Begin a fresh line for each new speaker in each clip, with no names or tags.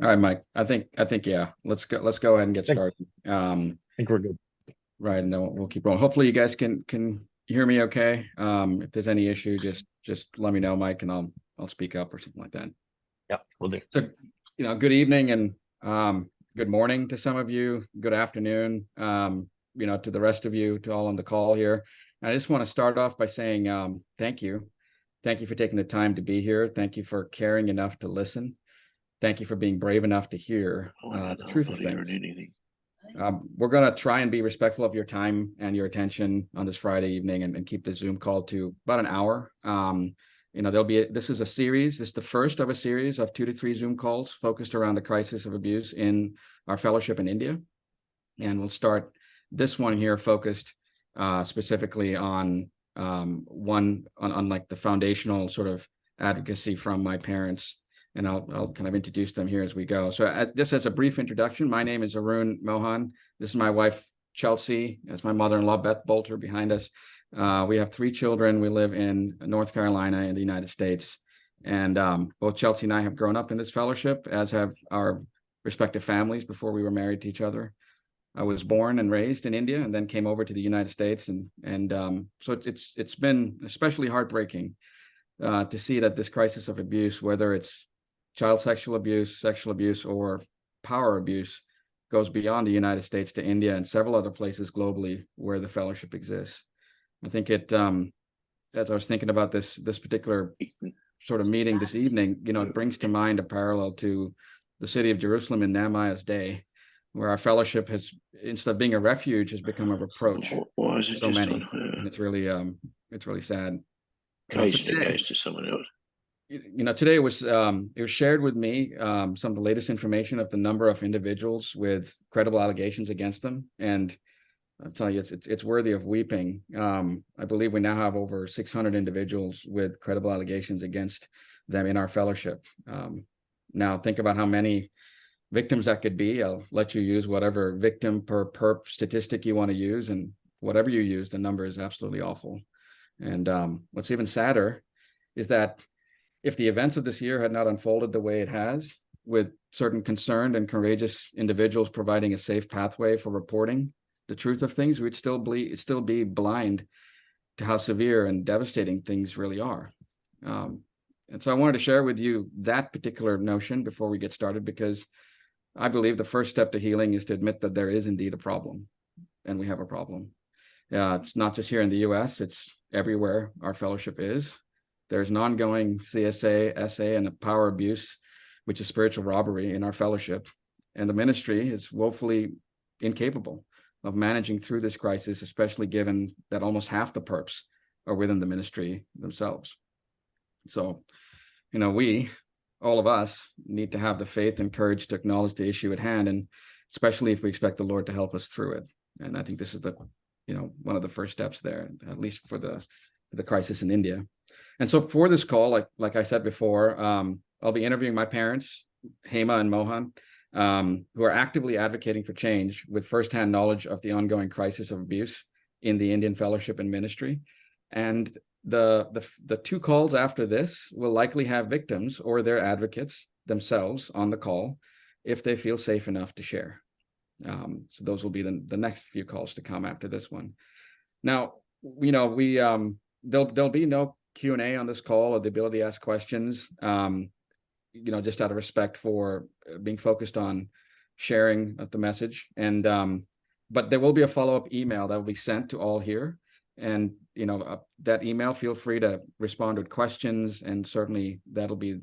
All right, Mike. I think yeah. Let's go ahead and get
I
started.
think we're good.
Right, and then we'll keep rolling. Hopefully, you guys can hear me okay. If there's any issue, just let me know, Mike, and I'll speak up or something like that.
Yeah, we'll do.
So, good evening and good morning to some of you. Good afternoon, to the rest of you, to all on the call here. And I just want to start off by saying thank you. Thank you for taking the time to be here. Thank you for caring enough to listen. Thank you for being brave enough to hear
Oh, no,
the
no, I'm
truth of
not hearing
things.
anything.
We're going to try and be respectful of your time and your attention on this Friday evening and keep the Zoom call to about an hour. This is a series. This is the first of a series of 2 to 3 Zoom calls focused around the crisis of abuse in our fellowship in India. And we'll start this one here focused specifically on like the foundational sort of advocacy from my parents, and I'll kind of introduce them here as we go. So just as a brief introduction, my name is Arun Mohan. This is my wife, Chelsea. That's my mother-in-law, Beth Bolter, behind us. We have 3 children. We live in North Carolina in the United States. And both Chelsea and I have grown up in this fellowship, as have our respective families before we were married to each other. I was born and raised in India and then came over to the United States. So it's been especially heartbreaking to see that this crisis of abuse, whether it's child sexual abuse, or power abuse, goes beyond the United States to India and several other places globally where the fellowship exists. I think as I was thinking about this particular sort of meeting this evening, it brings to mind a parallel to the city of Jerusalem in Nehemiah's day, where our fellowship has, instead of being a refuge, has become a reproach
Why is
to
it
so
just on
many, and it's really sad. So
occasionally
today,
goes to someone else?
today it was shared with me some of the latest information of the number of individuals with credible allegations against them, and I'm telling you, it's worthy of weeping. I believe we now have over 600 individuals with credible allegations against them in our fellowship. Now think about how many victims that could be. I'll let you use whatever victim per perp statistic you want to use, and whatever you use, the number is absolutely awful. And what's even sadder is that if the events of this year had not unfolded the way it has, with certain concerned and courageous individuals providing a safe pathway for reporting the truth of things, we'd still be blind to how severe and devastating things really are. And so I wanted to share with you that particular notion before we get started, because I believe the first step to healing is to admit that there is indeed a problem, and we have a problem. It's not just here in the U.S., it's everywhere our fellowship is. There's an ongoing CSA, SA, and a power abuse, which is spiritual robbery in our fellowship. And the ministry is woefully incapable of managing through this crisis, especially given that almost half the perps are within the ministry themselves. So, all of us need to have the faith and courage to acknowledge the issue at hand, and especially if we expect the Lord to help us through it. And I think this is one of the first steps there, at least for the crisis in India. And so for this call, like I said before, I'll be interviewing my parents, Hema and Mohan, who are actively advocating for change with firsthand knowledge of the ongoing crisis of abuse in the Indian fellowship and ministry. And the 2 calls after this will likely have victims or their advocates themselves on the call if they feel safe enough to share. So those will be the next few calls to come after this one. Now, there'll be no Q&A on this call or the ability to ask questions, just out of respect for being focused on sharing the message. And but there will be a follow-up email that will be sent to all here. And that email, feel free to respond with questions, and certainly that'll be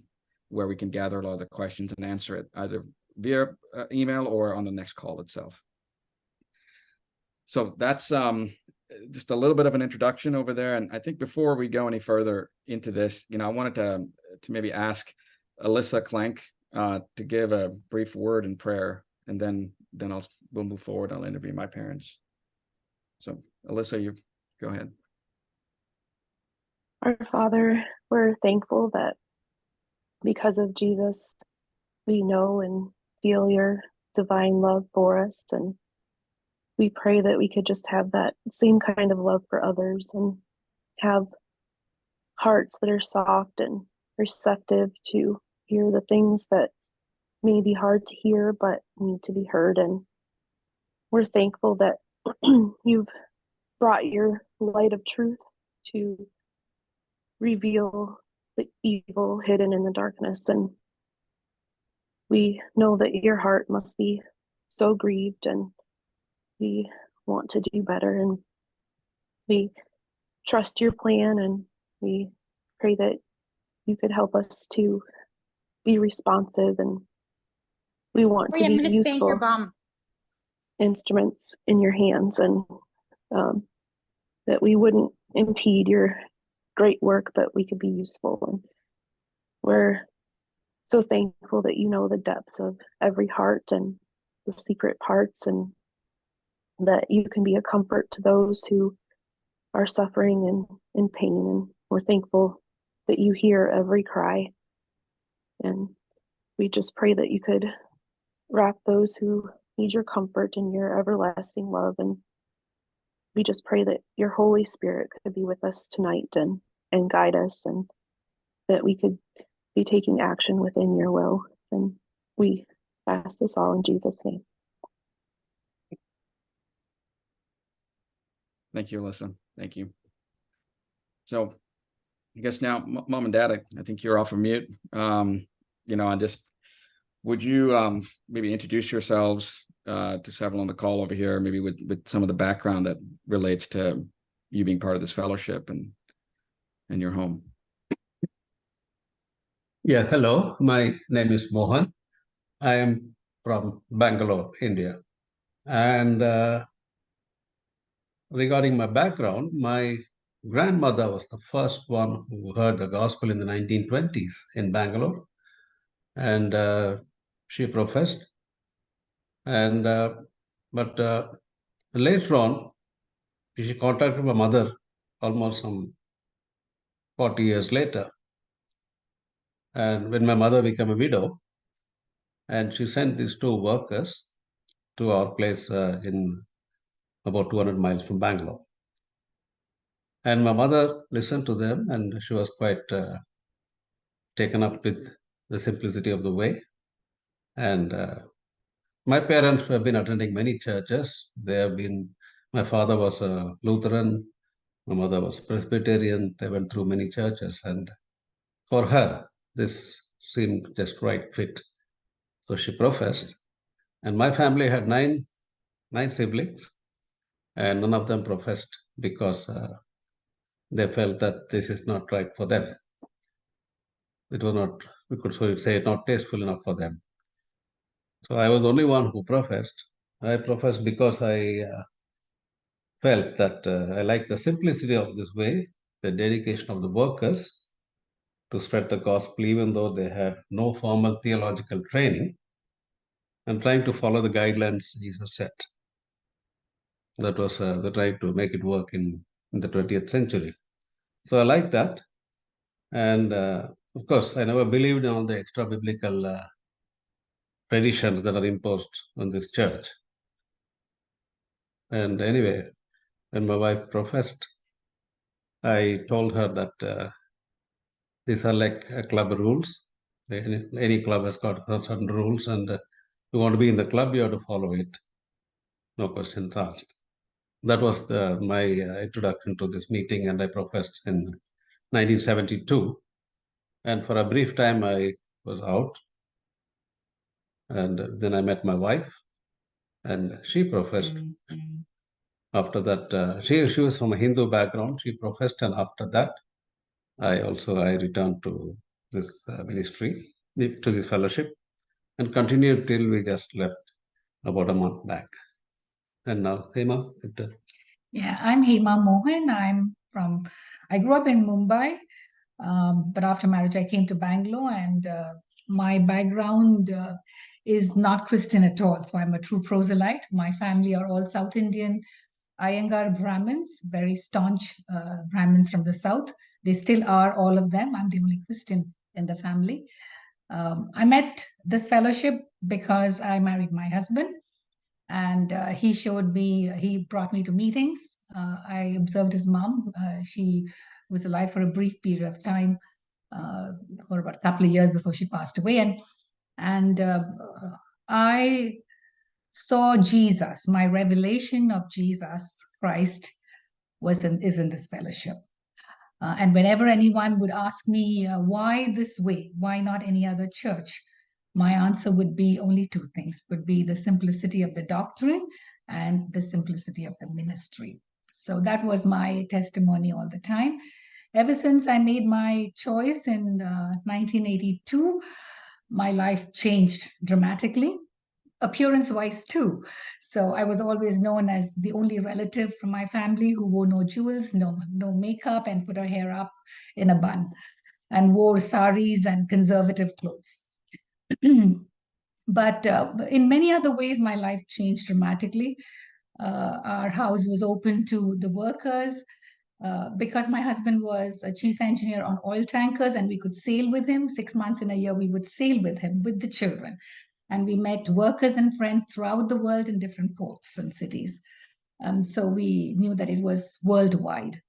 where we can gather a lot of the questions and answer it either via email or on the next call itself. So that's just a little bit of an introduction over there. And I think before we go any further into this, I wanted to maybe ask Alyssa Clank to give a brief word in prayer, and then we'll move forward. I'll interview my parents. So Alyssa, you go ahead.
Our Father, we're thankful that because of Jesus, we know and feel your divine love for us. And we pray that we could just have that same kind of love for others and have hearts that are soft and receptive to hear the things that may be hard to hear, but need to be heard. And we're thankful that you've brought your light of truth to reveal the evil hidden in the darkness. And we know that your heart must be so grieved, and we want to do better. And we trust your plan, and we pray that you could help us to be responsive, and we want to
I'm
be
going to spank your
useful
bum.
instruments in your hands, and that we wouldn't impede your great work, but we could be useful. And we're so thankful that you know the depths of every heart and the secret parts, and that you can be a comfort to those who are suffering and in pain. And we're thankful that you hear every cry. And we just pray that you could wrap those who need your comfort in your everlasting love. And we just pray that your Holy Spirit could be with us tonight and guide us, and that we could be taking action within your will. And we ask this all in Jesus' name.
Thank you, Alyssa. Thank you. So I guess now, Mom and Dad, I think you're off of mute. And just, would you maybe introduce yourselves to several on the call over here, maybe with some of the background that relates to you being part of this fellowship and your home?
Yeah, hello. My name is Mohan. I am from Bangalore, India. And regarding my background, my grandmother was the first one who heard the gospel in the 1920s in Bangalore. And she professed. And but later on, she contacted my mother almost some 40 years later. And when my mother became a widow, and she sent these two workers to our place in about 200 miles from Bangalore. And my mother listened to them, and she was quite taken up with the simplicity of the way. And my parents have been attending many churches. My father was a Lutheran, my mother was Presbyterian. They went through many churches. And for her, this seemed just right fit. So she professed. And my family had nine siblings, and none of them professed because they felt that this is not right for them. It was not, we could say, not tasteful enough for them. So I was the only one who professed. I professed because I felt that I like the simplicity of this way, the dedication of the workers to spread the gospel, even though they had no formal theological training, and trying to follow the guidelines Jesus set. That was the trying to make it work in the 20th century. So I like that. And of course, I never believed in all the extra biblical traditions that are imposed on this church. And anyway, when my wife professed, I told her that these are like club rules. Any club has got certain rules, and you want to be in the club, you have to follow it. No questions asked. That was my introduction to this meeting, and I professed in 1972. And for a brief time, I was out. And then I met my wife, and she professed. After that, she was from a Hindu background. She professed, and after that, I returned to this ministry, to this fellowship, and continued till we just left about a month back. And now, Hema, Victor.
Yeah, I'm Hema Mohan. I grew up in Mumbai, but after marriage, I came to Bangalore, and my background is not Christian at all. So I'm a true proselyte. My family are all South Indian Iyengar Brahmins, very staunch Brahmins from the South. They still are, all of them. I'm the only Christian in the family. I met this fellowship because I married my husband, and he brought me to meetings. I observed his mom. She was alive for a brief period of time, for about a couple of years before she passed away. And I saw Jesus. My revelation of Jesus Christ is in this fellowship. And whenever anyone would ask me, why this way? Why not any other church? My answer would be only two things, would be the simplicity of the doctrine and the simplicity of the ministry. So that was my testimony all the time. Ever since I made my choice in 1982, my life changed dramatically, appearance-wise too. So I was always known as the only relative from my family who wore no jewels, no makeup, and put her hair up in a bun, and wore saris and conservative clothes. But in many other ways, my life changed dramatically. Our house was open to the workers. Because my husband was a chief engineer on oil tankers and we could sail with him 6 months in a year, we would sail with him with the children. And we met workers and friends throughout the world in different ports and cities. So we knew that it was worldwide.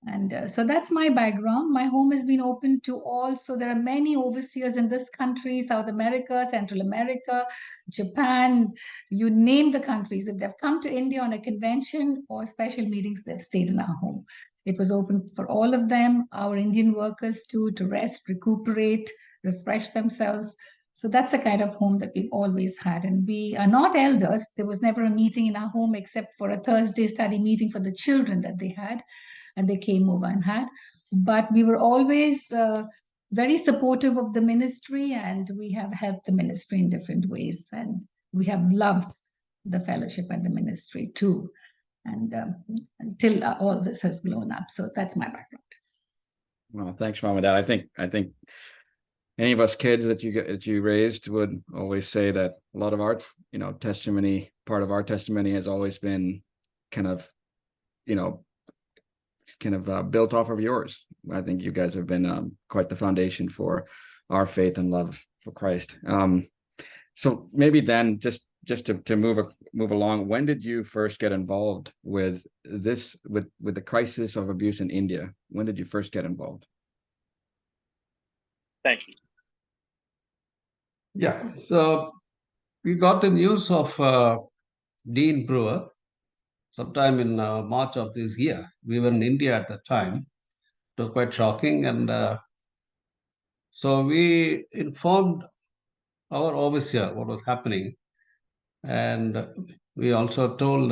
And so that's my background. My home has been open to all. So there are many overseers in this country, South America, Central America, Japan, you name the countries. If they've come to India on a convention or special meetings, they've stayed in our home. It was open for all of them, our Indian workers too, to rest, recuperate, refresh themselves. So that's the kind of home that we've always had. And we are not elders. There was never a meeting in our home except for a Thursday study meeting for the children that they had. And they came over and had. But we were always very supportive of the ministry, and we have helped the ministry in different ways. And we have loved the fellowship and the ministry too. And until all this has blown up. So that's my background.
Well, thanks, Mom and Dad. I think any of us kids that you raised would always say that a lot of our, testimony, part of our testimony has always been kind of built off of yours. I think you guys have been quite the foundation for our faith and love for Christ. So maybe then just to move along, when did you first get involved with the crisis of abuse in India? When did you first get involved?
Thank you.
Yeah, so we got the news of Dean Brewer sometime in March of this year. We were in India at the time. It was quite shocking. And so we informed our overseer what was happening. And we also told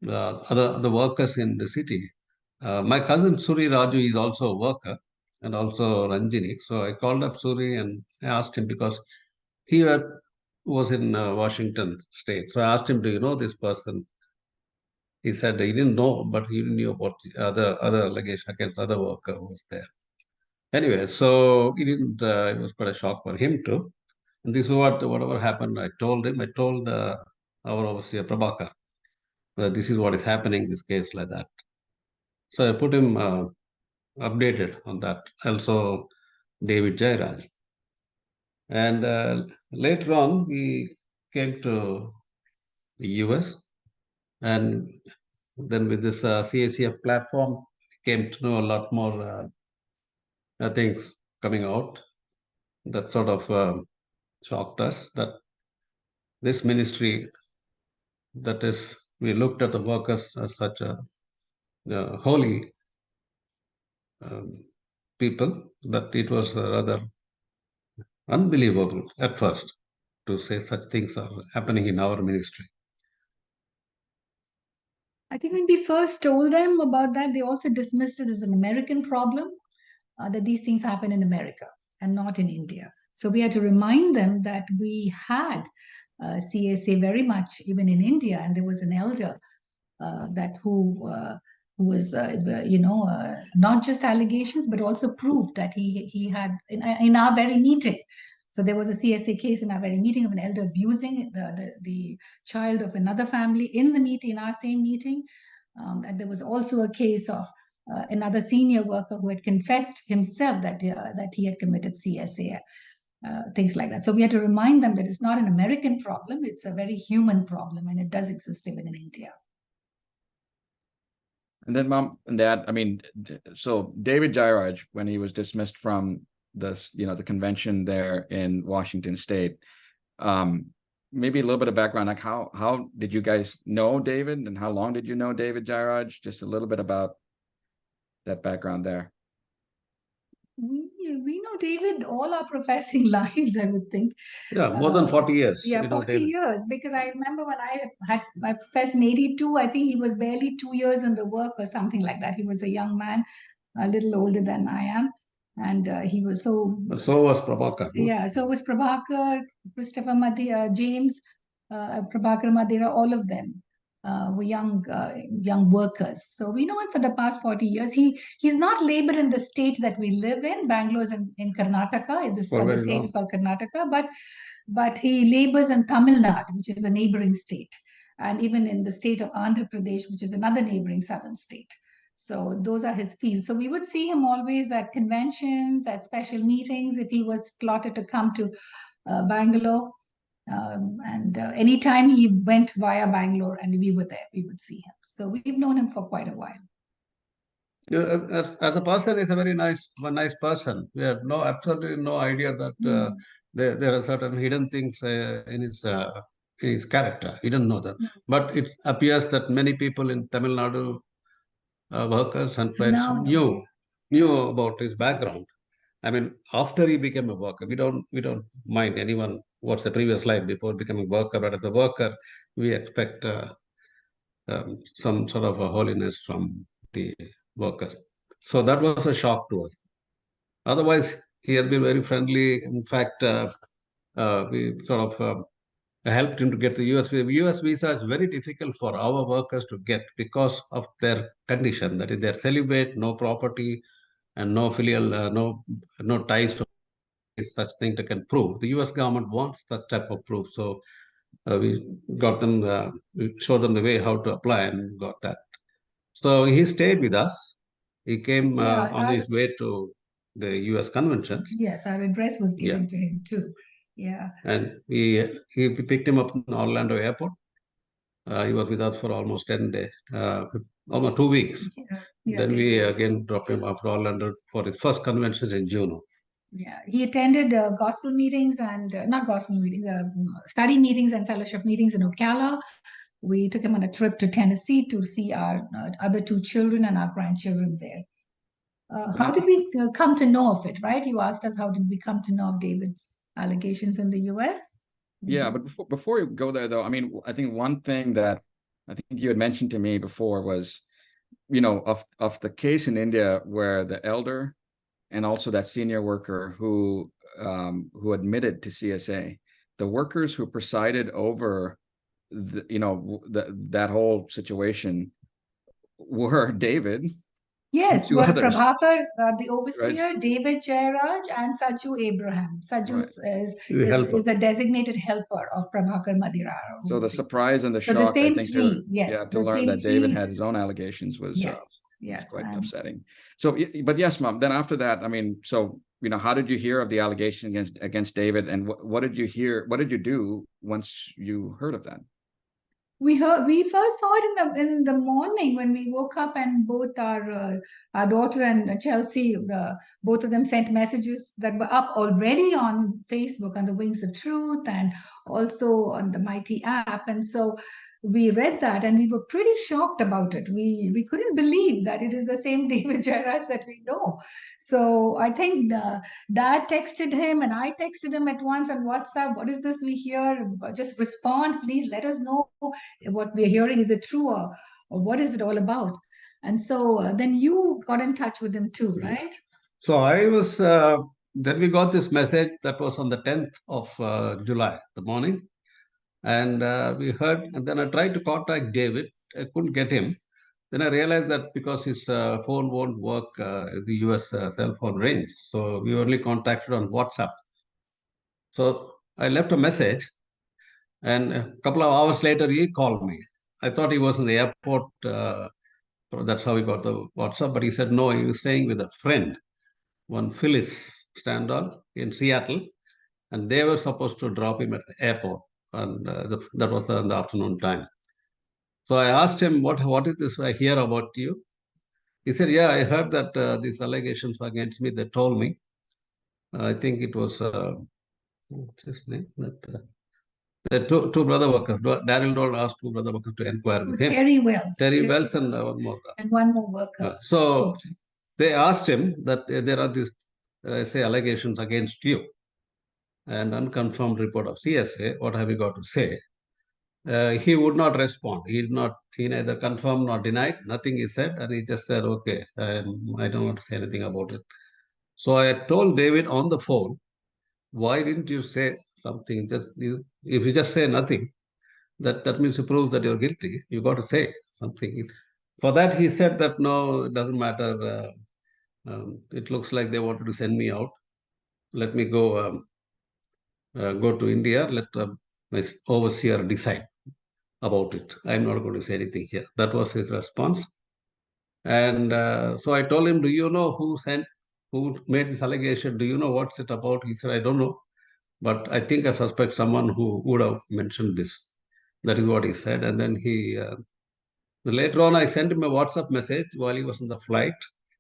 the workers in the city. My cousin Suri Raju is also a worker and also Ranjini. So I called up Suri and I asked him, because he was in Washington State. So I asked him, do you know this person? He said he didn't know, but he knew about the other allegation against the other worker who was there. Anyway, so he didn't. It was quite a shock for him too. And this is whatever happened. I told him. I told our overseer Prabhakar that this is what is happening. This case like that. So I put him updated on that. Also, David Jairaj. And later on, we came to the US, and then with this CACF platform, came to know a lot more things coming out that sort of shocked us, that this ministry, that is, we looked at the workers as such a holy people, that it was rather unbelievable at first to say such things are happening in our ministry.
I think when we first told them about that, they also dismissed it as an American problem, that these things happen in America and not in India. So we had to remind them that we had CSA very much even in India, and there was an elder who was not just allegations but also proved that he had in our very meeting. So there was a CSA case in our very meeting of an elder abusing the child of another family in the meeting, in our same meeting. And there was also a case of another senior worker who had confessed himself that he had committed CSA. Things like that. So we had to remind them that it's not an American problem, it's a very human problem, and it does exist even in India.
And then Mom and Dad, so David Jairaj, when he was dismissed from the convention there in Washington State. Maybe a little bit of background, like how did you guys know David, and how long did you know David Jairaj? Just a little bit about that background there.
We know David all our professing lives, I would think.
Yeah, more than 40 years.
Yeah,
you know
40
David.
years, because I remember when I professed in 82, I think he was barely 2 years in the work or something like that. He was a young man, a little older than I am. And he was so...
So was Prabhakar. No?
Yeah, so was Prabhakar, Christopher Madhira, James, Prabhakar Madhira, all of them were young workers. So we know him for the past 40 years. He's not labored in the state that we live in. Bangalore is in Karnataka. The state is called Karnataka, but he labors in Tamil Nadu, which is a neighboring state, and even in the state of Andhra Pradesh, which is another neighboring southern state. So those are his fields. So we would see him always at conventions, at special meetings, if he was slotted to come to Bangalore. And anytime he went via Bangalore and we were there, we would see him. So we've known him for quite a while.
As a person, he's a very nice person. We have absolutely no idea that there are certain hidden things in his character. He didn't know that. But it appears that many people in Tamil Nadu, workers and friends, knew about his background. I mean, after he became a worker, we don't mind anyone what's the previous life before becoming a worker. But as a worker, we expect some sort of a holiness from the workers. So that was a shock to us. Otherwise, he has been very friendly. In fact, we sort of helped him to get the US visa. US visa is very difficult for our workers to get because of their condition. That is, they're celibate, no property, and no filial, no ties to such thing that can prove. The US government wants that type of proof. So we got them, we showed them the way how to apply and got that. So he stayed with us. He came on his way to the US conventions.
Yes, our address was given to him too. Yeah.
And he picked him up in Orlando airport. He was with us for almost 10 days, almost 2 weeks. Then we again dropped him off to Orlando for his first conventions in June.
Yeah, he attended gospel meetings and not gospel meetings, study meetings and fellowship meetings in Ocala. We took him on a trip to Tennessee to see our other 2 children and our grandchildren there. How did we come to know of it, right? You asked us, how did we come to know of David's allegations in the US?
Yeah, but before we go there, though, I mean, I think one thing that I think you had mentioned to me before was, of the case in India where the elder and also that senior worker who admitted to CSA, the workers who presided over that whole situation were David.
Yes, were Prabhakar, the overseer, right. David Jairaj, and Saju Abraham. Saju is a designated helper of Prabhakar Madhira.
So the surprise and the shock,
the same
I think,
to
learn that David had his own allegations was quite upsetting. So, but yes, Mom. Then after that, I mean, so how did you hear of the allegation against David, and what did you hear? What did you do once you heard of that?
We first saw it in the morning when we woke up, and both our daughter and Chelsea, both of them sent messages that were up already on Facebook on the Wings of Truth and also on the Mighty app. And so we read that and we were pretty shocked about it. We couldn't believe that it is the same David Jairaj that we know. So I think Dad texted him and I texted him at once on WhatsApp. What is this we hear? Just respond, please. Let us know what we're hearing. Is it true or what is it all about? And so then you got in touch with him too, right?
So I was, then we got this message that was on the 10th of July, the morning. And we heard, and then I tried to contact David. I couldn't get him. Then I realized that because his phone won't work, the US cell phone range. So we only contacted on WhatsApp. So I left a message, and a couple of hours later, he called me. I thought he was in the airport. That's how he got the WhatsApp. But he said, no, he was staying with a friend, one Phyllis Standall in Seattle. And they were supposed to drop him at the airport. And that was in the afternoon time. So I asked him, what is this I hear about you? He said, yeah, I heard that these allegations against me, they told me. I think it was what's his name? The two brother workers. Daryl Dolan asked two brother workers to inquire with him.
Terry Wells.
Terry Wells and one more.
And one more worker.
So they asked him that there are these, say, allegations against you and unconfirmed report of CSA. What have you got to say? He would not respond. He neither confirmed nor denied. Nothing he said, and he just said, "Okay, I don't want to say anything about it." So I told David on the phone, "Why didn't you say something? If you just say nothing, that means it proves that you're guilty. You got to say something." For that, he said that no, it doesn't matter. It looks like they wanted to send me out. Let me go to India. Let my overseer decide about it. I'm not going to say anything here. That was his response. And so I told him, "Do you know who made this allegation? Do you know what's it about?" He said, "I don't know, but I think I suspect someone who would have mentioned this." That is what he said. And then later on, I sent him a WhatsApp message while he was on the flight,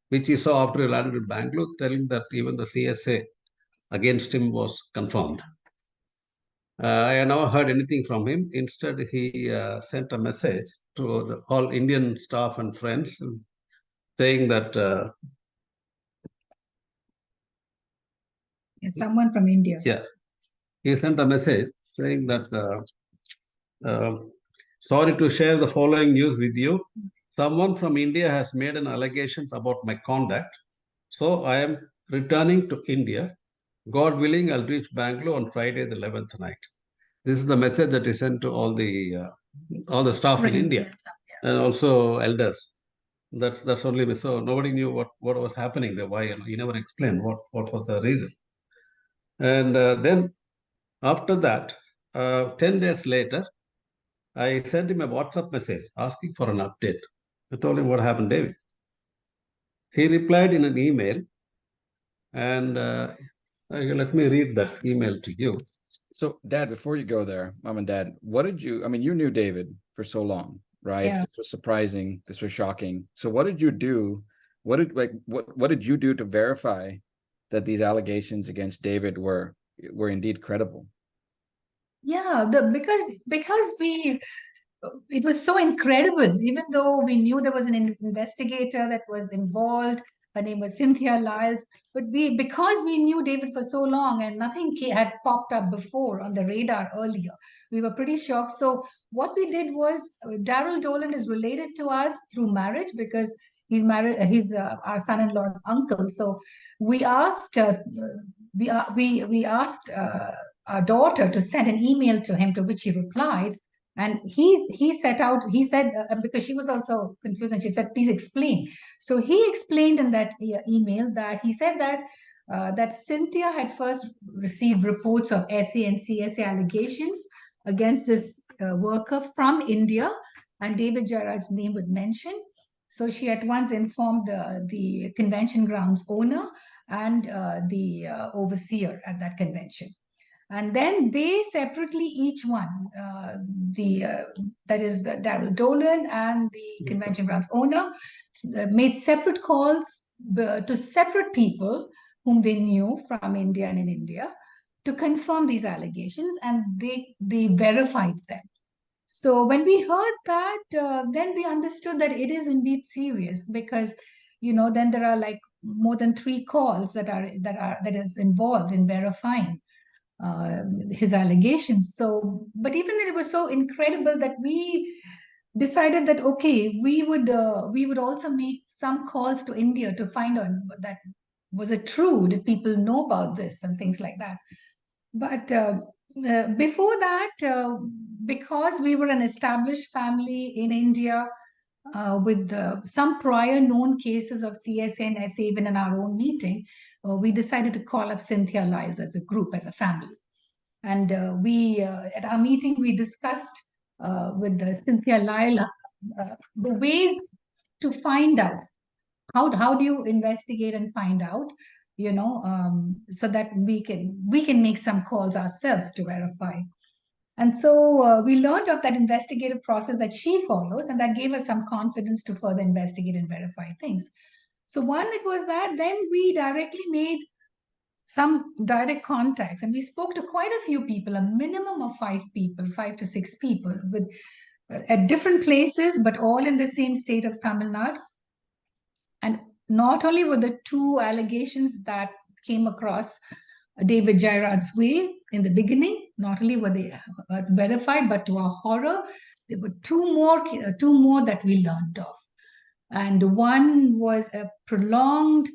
which he saw after he landed in Bangalore, telling that even the CSA against him was confirmed. I have never heard anything from him. Instead, he sent a message to the all Indian staff and friends saying that
someone from India.
Yeah, he sent a message saying that sorry to share the following news with you. Someone from India has made an allegations about my conduct. So I am returning to India. God willing, I'll reach Bangalore on Friday the 11th night. This is the message that he sent to all the staff in India and also elders. That's only so nobody knew what was happening there. Why? He never explained what was the reason. And then after that, 10 days later, I sent him a WhatsApp message asking for an update. I told him what happened, David. He replied in an email, and let me read that email to you.
So, Dad, before you go there, Mom and Dad, you knew David for so long, right?
Yeah.
This was surprising. This was shocking. So what did you do? What did you do to verify that these allegations against David were indeed credible?
Yeah, because it was so incredible. Even though we knew there was an investigator that was involved, her name was Cynthia Lyles, but because we knew David for so long and nothing had popped up before on the radar earlier, we were pretty shocked. So what we did was, Daryl Dolan is related to us through marriage because he's married. He's our son-in-law's uncle. So we asked we asked our daughter to send an email to him, to which he replied. And he said, because she was also confused, and she said, "Please explain." So he explained in that email that he said that Cynthia had first received reports of SA and CSA allegations against this worker from India, and David Gerard's name was mentioned. So she at once informed the convention grounds owner and the overseer at that convention. And then they separately, each one, that is Daryl Dolan and the convention grounds owner, made separate calls to separate people whom they knew from India and in India to confirm these allegations, and they verified them. So when we heard that, then we understood that it is indeed serious, because then there are like more than 3 calls that is involved in verifying his allegations. So, but even then, it was so incredible that we decided that okay, we would also make some calls to India to find out that was it true, did people know about this and things like that. But before that, because we were an established family in India, with some prior known cases of CSA and SA even in our own meeting, we decided to call up Cynthia Lyles as a group, as a family. And at our meeting, we discussed with Cynthia Lyle the ways to find out. How do you investigate and find out, so that we can make some calls ourselves to verify. And so we learned of that investigative process that she follows, and that gave us some confidence to further investigate and verify things. So one, it was that. Then we directly made some direct contacts, and we spoke to quite a few people, a minimum of 5 to 6 people, with at different places, but all in the same state of Tamil Nadu. And not only were the 2 allegations that came across David Jairaj's way in the beginning, not only were they verified, but to our horror, there were 2 more that we learned of. And one was a prolonged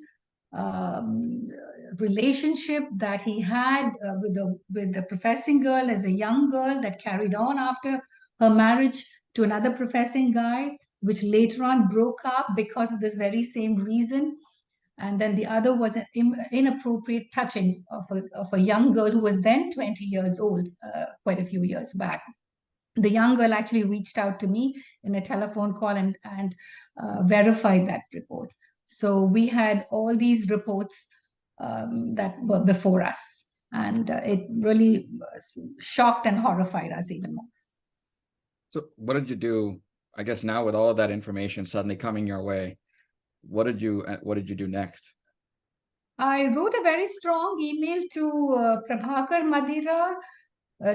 relationship that he had with the professing girl as a young girl, that carried on after her marriage to another professing guy, which later on broke up because of this very same reason. And then the other was an inappropriate touching of a young girl who was then 20 years old, quite a few years back. The young girl actually reached out to me in a telephone call and verified that report. So we had all these reports that were before us, and it really shocked and horrified us even more.
So what did you do? I guess now with all of that information suddenly coming your way, what did you do next?
I wrote a very strong email to Prabhakar Madira,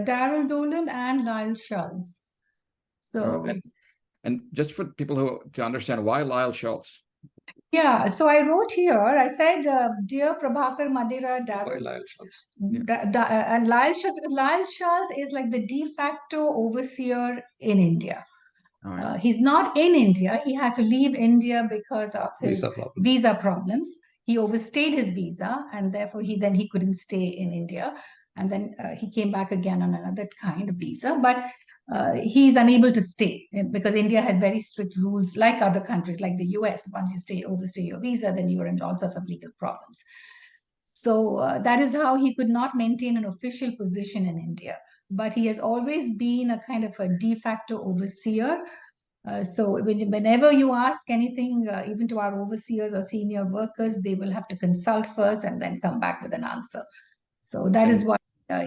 Darrell Dolan, and Lyle Schultz. So,
and just for people to understand, why Lyle Schultz?
Yeah, so I wrote here, I said, dear Prabhakar Madira,
Why Lyle Schultz?
and Lyle Schultz, because Lyle Schultz is like the de facto overseer in India.
Right.
He's not in India. He had to leave India because of his visa problems. He overstayed his visa, and therefore he couldn't stay in India. And then he came back again on another kind of visa. But he's unable to stay because India has very strict rules, like other countries, like the US. Once you overstay your visa, then you are in all sorts of legal problems. So that is how he could not maintain an official position in India. But he has always been a kind of a de facto overseer. So whenever you ask anything, even to our overseers or senior workers, they will have to consult first and then come back with an answer. So that is why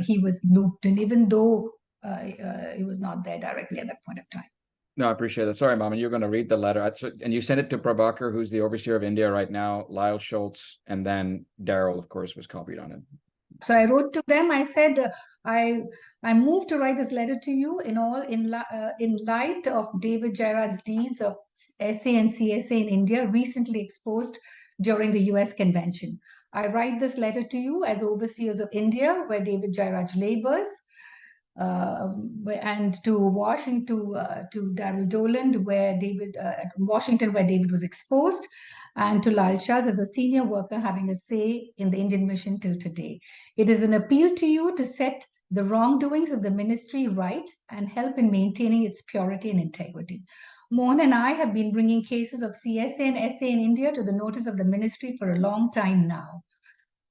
he was looped in, even though he was not there directly at that point of time.
No, I appreciate that. Sorry, Mom, and you're going to read the letter. And you sent it to Prabhakar, who's the overseer of India right now, Lyle Schultz, and then Darrell, of course, was copied on it.
So I wrote to them. I said, I moved to write this letter to you in light of David Jairaj's deeds of SA and CSA in India, recently exposed during the US convention. I write this letter to you as overseers of India, where David Jairaj labors, and to Washington, to Darrell Dolan, where Washington, where David was exposed, and to Lal Shahs as a senior worker having a say in the Indian mission till today. It is an appeal to you to set the wrongdoings of the ministry right and help in maintaining its purity and integrity. Mohan and I have been bringing cases of CSA and SA in India to the notice of the ministry for a long time now.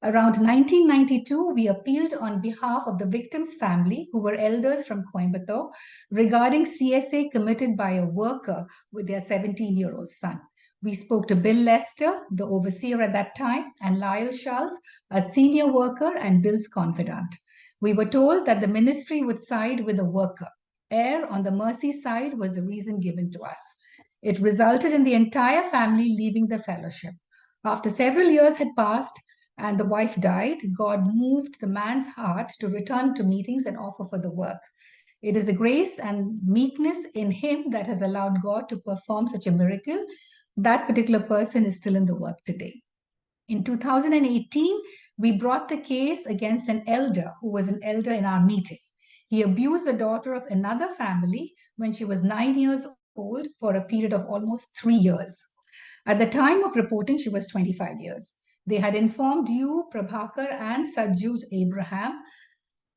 Around 1992, we appealed on behalf of the victim's family, who were elders from Coimbatore, regarding CSA committed by a worker with their 17-year-old son. We spoke to Bill Lester, the overseer at that time, and Lyle Schultz, a senior worker and Bill's confidant. We were told that the ministry would side with the worker. Err on the mercy side was the reason given to us. It resulted in the entire family leaving the fellowship. After several years had passed, and the wife died, God moved the man's heart to return to meetings and offer for the work. It is a grace and meekness in him that has allowed God to perform such a miracle. That particular person is still in the work today. In 2018, we brought the case against an elder who was an elder in our meeting. He abused the daughter of another family when she was 9 years old for a period of almost 3 years. At the time of reporting, she was 25 years. They had informed you, Prabhakar, and Sajju Abraham,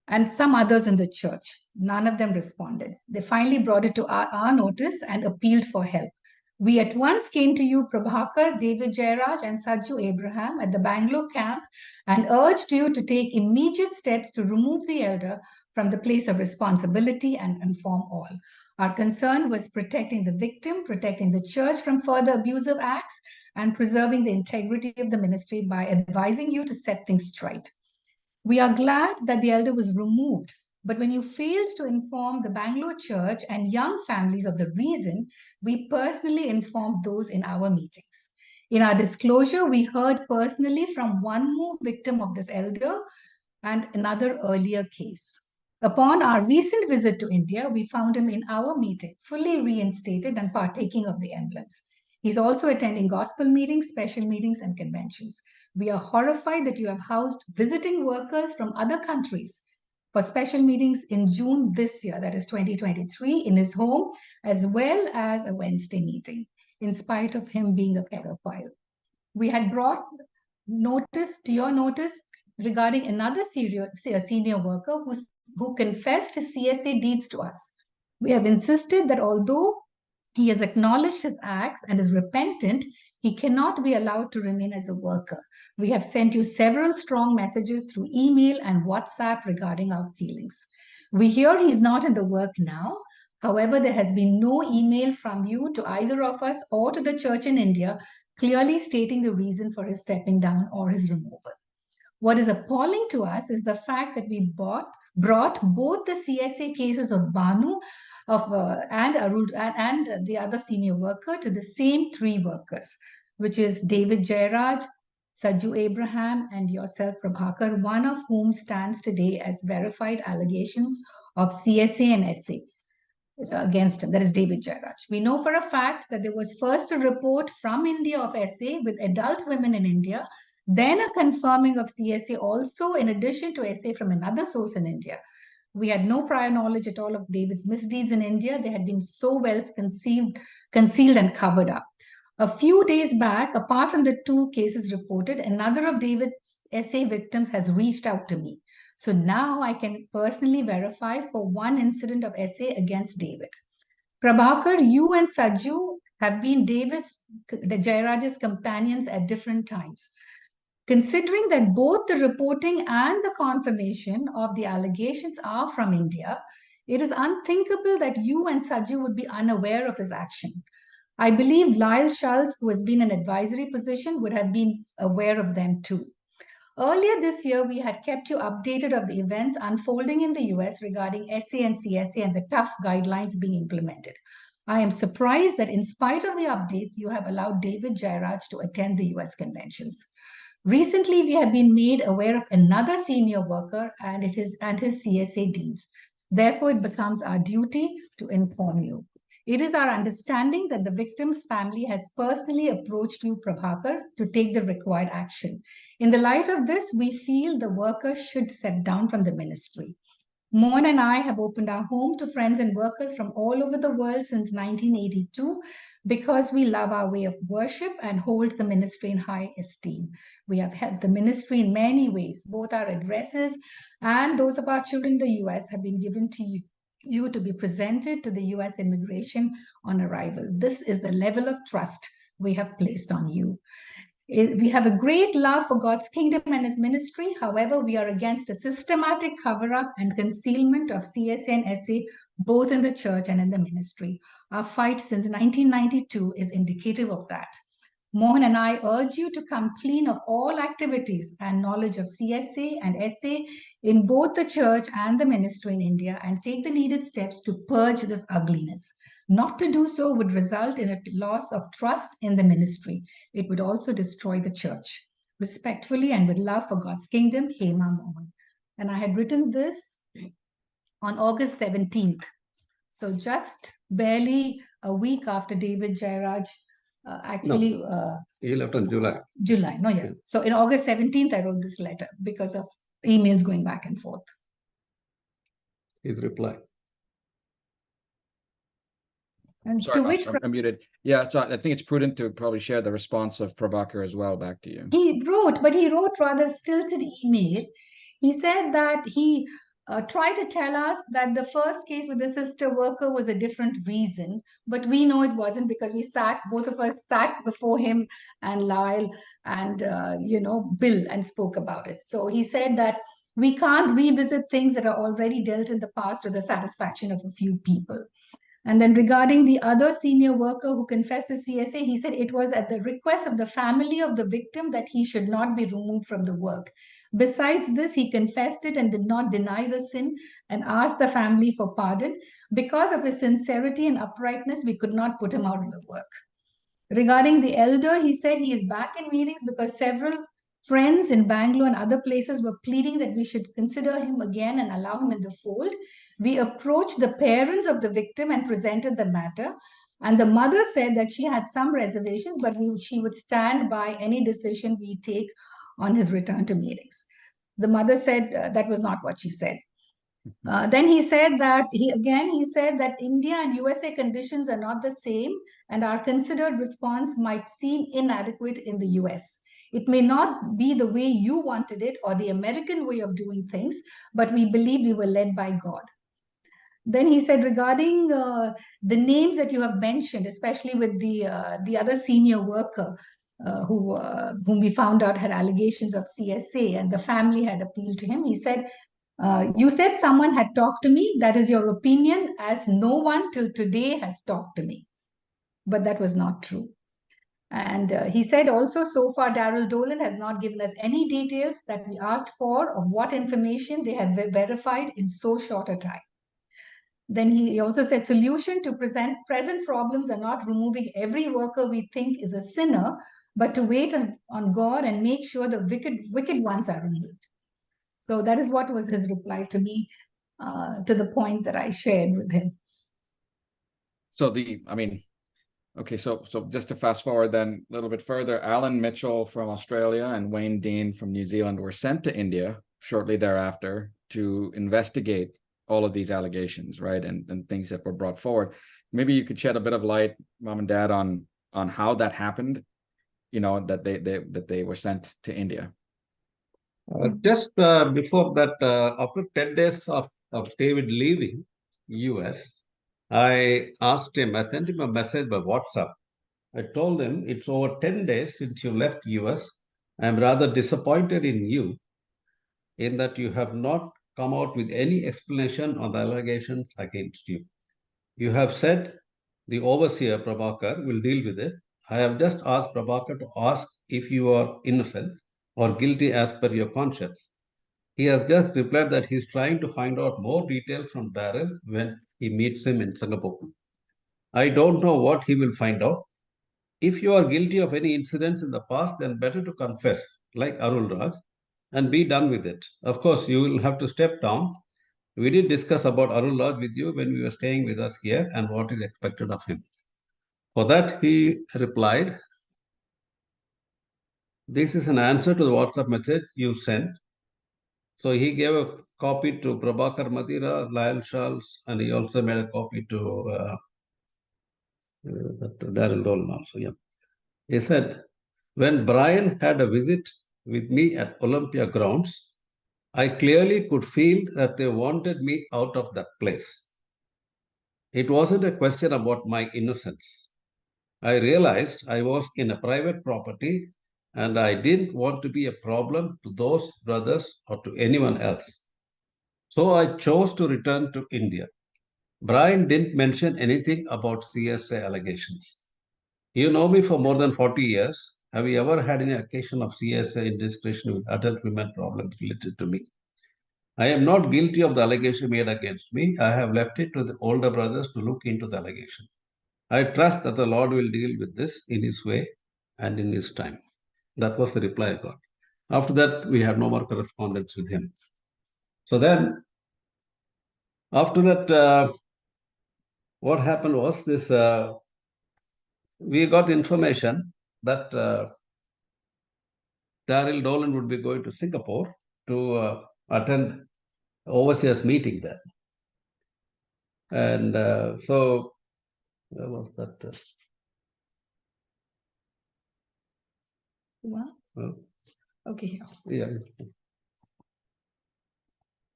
and some others in the church. None of them responded. They finally brought it to our notice and appealed for help. We at once came to you, Prabhakar, David Jairaj, and Sajju Abraham at the Bangalore camp and urged you to take immediate steps to remove the elder from the place of responsibility and inform all. Our concern was protecting the victim, protecting the church from further abusive acts, and preserving the integrity of the ministry by advising you to set things straight. We are glad that the elder was removed, but when you failed to inform the Bangalore church and young families of the reason, we personally informed those in our meetings. In our disclosure, we heard personally from one more victim of this elder and another earlier case. Upon our recent visit to India, we found him in our meeting, fully reinstated and partaking of the emblems. He's also attending gospel meetings, special meetings, and conventions. We are horrified that you have housed visiting workers from other countries for special meetings in June this year, that is 2023, in his home, as well as a Wednesday meeting, in spite of him being a pedophile. We had brought notice to your notice regarding another senior worker who confessed his CSA deeds to us. We have insisted that although he has acknowledged his acts and is repentant, he cannot be allowed to remain as a worker. We have sent you several strong messages through email and WhatsApp regarding our feelings. We hear he's not in the work now. However, there has been no email from you to either of us or to the church in India clearly stating the reason for his stepping down or his removal. What is appalling to us is the fact that we brought both the CSA cases of Banu and the other senior worker to the same three workers, which is David Jairaj, Sajju Abraham, and yourself, Prabhakar, one of whom stands today as verified allegations of CSA and SA against him. That is David Jairaj. We know for a fact that there was first a report from India of SA with adult women in India, then a confirming of CSA also in addition to SA from another source in India. We had no prior knowledge at all of David's misdeeds in India. They had been so well concealed and covered up. A few days back, apart from the two cases reported, another of David's SA victims has reached out to me. So now I can personally verify for one incident of SA against David. Prabhakar, you and Sajju have been the Jairaj's companions at different times. Considering that both the reporting and the confirmation of the allegations are from India, it is unthinkable that you and Sajju would be unaware of his action. I believe Lyle Schultz, who has been in an advisory position, would have been aware of them too. Earlier this year, we had kept you updated of the events unfolding in the US regarding SA and CSA and the tough guidelines being implemented. I am surprised that in spite of the updates, you have allowed David Jairaj to attend the US conventions. Recently, we have been made aware of another senior worker and his CSA deeds. Therefore, it becomes our duty to inform you. It is our understanding that the victim's family has personally approached you, Prabhakar, to take the required action. In the light of this, we feel the worker should step down from the ministry. Mohan and I have opened our home to friends and workers from all over the world since 1982 because we love our way of worship and hold the ministry in high esteem. We have helped the ministry in many ways. Both our addresses and those of our children in the US have been given to you to be presented to the US immigration on arrival. This is the level of trust we have placed on you. We have a great love for God's kingdom and his ministry. However, we are against a systematic cover-up and concealment of CSA and SA, both in the church and in the ministry. Our fight since 1992 is indicative of that. Mohan and I urge you to come clean of all activities and knowledge of CSA and SA in both the church and the ministry in India and take the needed steps to purge this ugliness. Not to do so would result in a loss of trust in the ministry. It would also destroy the church. Respectfully and with love for God's kingdom, Hema Mohan. And I had written this on August 17th. So just barely a week after David Jairaj
he left on July.
So in August 17th, I wrote this letter because of emails going back and forth.
His reply.
And
Sorry,
to which
I'm muted. Yeah, so I think it's prudent to probably share the response of Prabhakar as well back to you.
he wrote rather stilted email. He said that he tried to tell us that the first case with the sister worker was a different reason, but we know it wasn't because both of us sat before him and Lyle and Bill and spoke about it. So he said that we can't revisit things that are already dealt in the past to the satisfaction of a few people. And then regarding the other senior worker who confessed to CSA, he said it was at the request of the family of the victim that he should not be removed from the work. Besides this, he confessed it and did not deny the sin and asked the family for pardon. Because of his sincerity and uprightness, we could not put him out of the work. Regarding the elder, he said he is back in meetings because several friends in Bangalore and other places were pleading that we should consider him again and allow him in the fold. We approached the parents of the victim and presented the matter. And the mother said that she had some reservations, but she would stand by any decision we take on his return to meetings. The mother said that was not what she said. Then he said that he said that India and USA conditions are not the same, and our considered response might seem inadequate in the US. It may not be the way you wanted it or the American way of doing things, but we believe we were led by God. Then he said regarding the names that you have mentioned, especially with the other senior worker whom we found out had allegations of CSA, and the family had appealed to him. He said, you said someone had talked to me. That is your opinion, as no one till today has talked to me. But that was not true. And he said also, so far, Daryl Dolan has not given us any details that we asked for of what information they have verified in so short a time. Then he also said, solution to present problems are not removing every worker we think is a sinner, but to wait on God and make sure the wicked ones are removed. So that is what was his reply to me, to the points that I shared with him.
So okay, so just to fast forward then a little bit further, Alan Mitchell from Australia and Wayne Dean from New Zealand were sent to India shortly thereafter to investigate all of these allegations, right, and things that were brought forward. Maybe you could shed a bit of light, Mom and Dad, on how that happened, that they were sent to India.
Just before that, after 10 days of David leaving US, I sent him a message by WhatsApp. I told him, it's over 10 days since you left US. I'm rather disappointed in you in that you have not come out with any explanation on the allegations against you. You have said the overseer, Prabhakar, will deal with it. I have just asked Prabhakar to ask if you are innocent or guilty as per your conscience. He has just replied that he's trying to find out more details from Daryl when he meets him in Singapore. I don't know what he will find out. If you are guilty of any incidents in the past, then better to confess, like Arul Raj, and be done with it. Of course, you will have to step down. We did discuss about Arul Raj with you when we were staying with us here and what is expected of him. For that, he replied, this is an answer to the WhatsApp message you sent. So he gave a copy to Prabhakar Madira, Lyle Charles, and he also made a copy to Daryl Dolan also. Yeah. He said, when Brian had a visit with me at Olympia grounds, I clearly could feel that they wanted me out of that place. It wasn't a question about my innocence. I realized I was in a private property and I didn't want to be a problem to those brothers or to anyone else. So I chose to return to India. Brian didn't mention anything about CSA allegations. You know me for more than 40 years. Have you ever had any occasion of CSA indiscretion with adult women problems related to me? I am not guilty of the allegation made against me. I have left it to the older brothers to look into the allegation. I trust that the Lord will deal with this in His way and in His time. That was the reply I got. After that, we had no more correspondence with him. So then, after that, what happened was this, we got information that Daryl Dolan would be going to Singapore to attend overseers meeting there. And so, where was that?
Well, okay.
Yeah.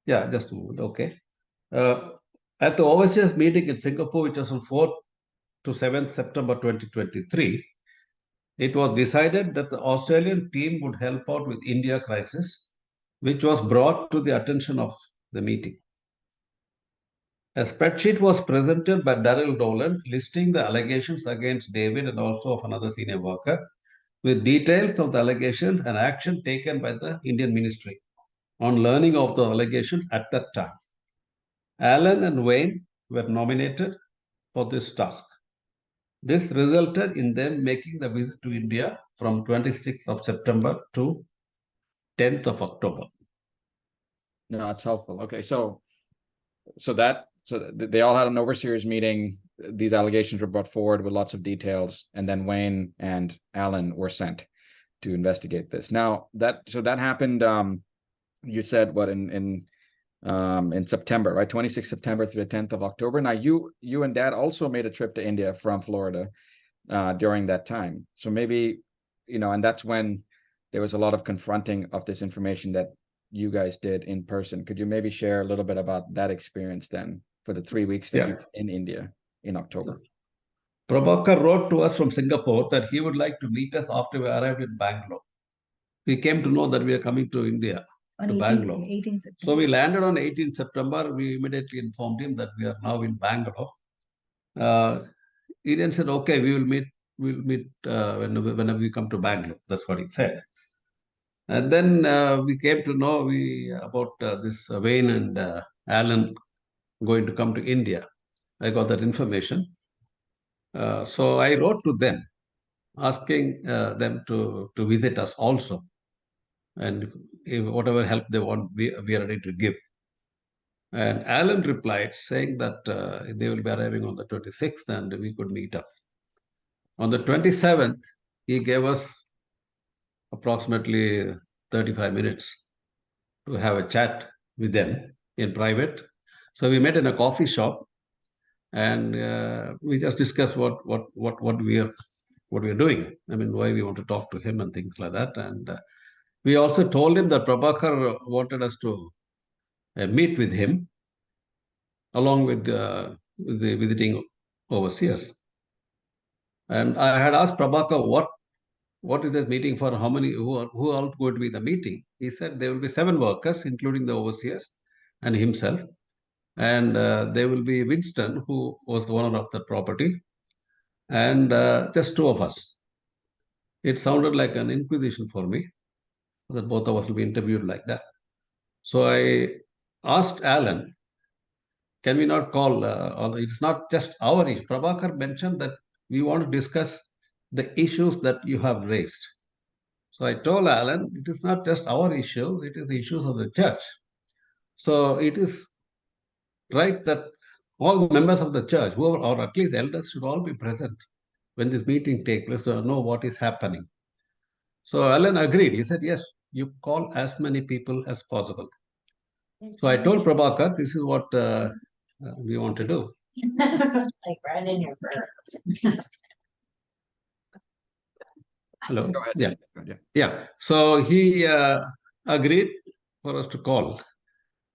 Yeah, just a moment. Okay. At the overseers meeting in Singapore, which was on 4th to 7th September 2023, it was decided that the Australian team would help out with India crisis, which was brought to the attention of the meeting. A spreadsheet was presented by Daryl Dolan listing the allegations against David and also of another senior worker with details of the allegations and action taken by the Indian ministry on learning of the allegations at that time. Alan and Wayne were nominated for this task. This resulted in them making the visit to India from 26th of September to 10th of October.
No, it's helpful. Okay, so they all had an overseers meeting. These allegations were brought forward with lots of details, and then Wayne and Alan were sent to investigate this. Now that happened. You said what in September, right? 26th September through the 10th of October. Now you and Dad also made a trip to India from Florida during that time. So maybe, and that's when there was a lot of confronting of this information that you guys did in person. Could you maybe share a little bit about that experience then for the 3 weeks that you were in India in October?
Prabhakar wrote to us from Singapore that he would like to meet us after we arrived in Bangalore. We came to know that we are coming to India, to Bangalore.
18 September.
So we landed on 18th September. We immediately informed him that we are now in Bangalore. He then said, okay, we'll meet whenever we come to Bangalore. That's what he said. And then we came to know about this Wayne and Alan going to come to India. I got that information. So I wrote to them, asking them to visit us also. And if whatever help they want, we are ready to give. And Alan replied saying that they will be arriving on the 26th and we could meet up. On the 27th, he gave us approximately 35 minutes to have a chat with them in private. So we met in a coffee shop and we just discussed what we are doing. I mean, why we want to talk to him and things like that. And we also told him that Prabhakar wanted us to meet with him along with the visiting overseers. And I had asked Prabhakar what is this meeting for, how many, who are all going to be the meeting. He said there will be 7 workers, including the overseers and himself. And there will be Winston, who was the owner of the property, and just 2 of us. It sounded like an inquisition for me, that both of us will be interviewed like that. So I asked Alan, can we not call, it's not just our issue. Prabhakar mentioned that we want to discuss the issues that you have raised. So I told Alan, it is not just our issues, it is the issues of the church. So it is right that all members of the church, whoever, or at least elders, should all be present when this meeting takes place to know what is happening. So Alan agreed. He said, yes, you call as many people as possible. So I told Prabhakar, this is what we want to do.
Like right in your fur.
Hello.
Go ahead.
Yeah.
Go ahead,
Yeah. So he agreed for us to call.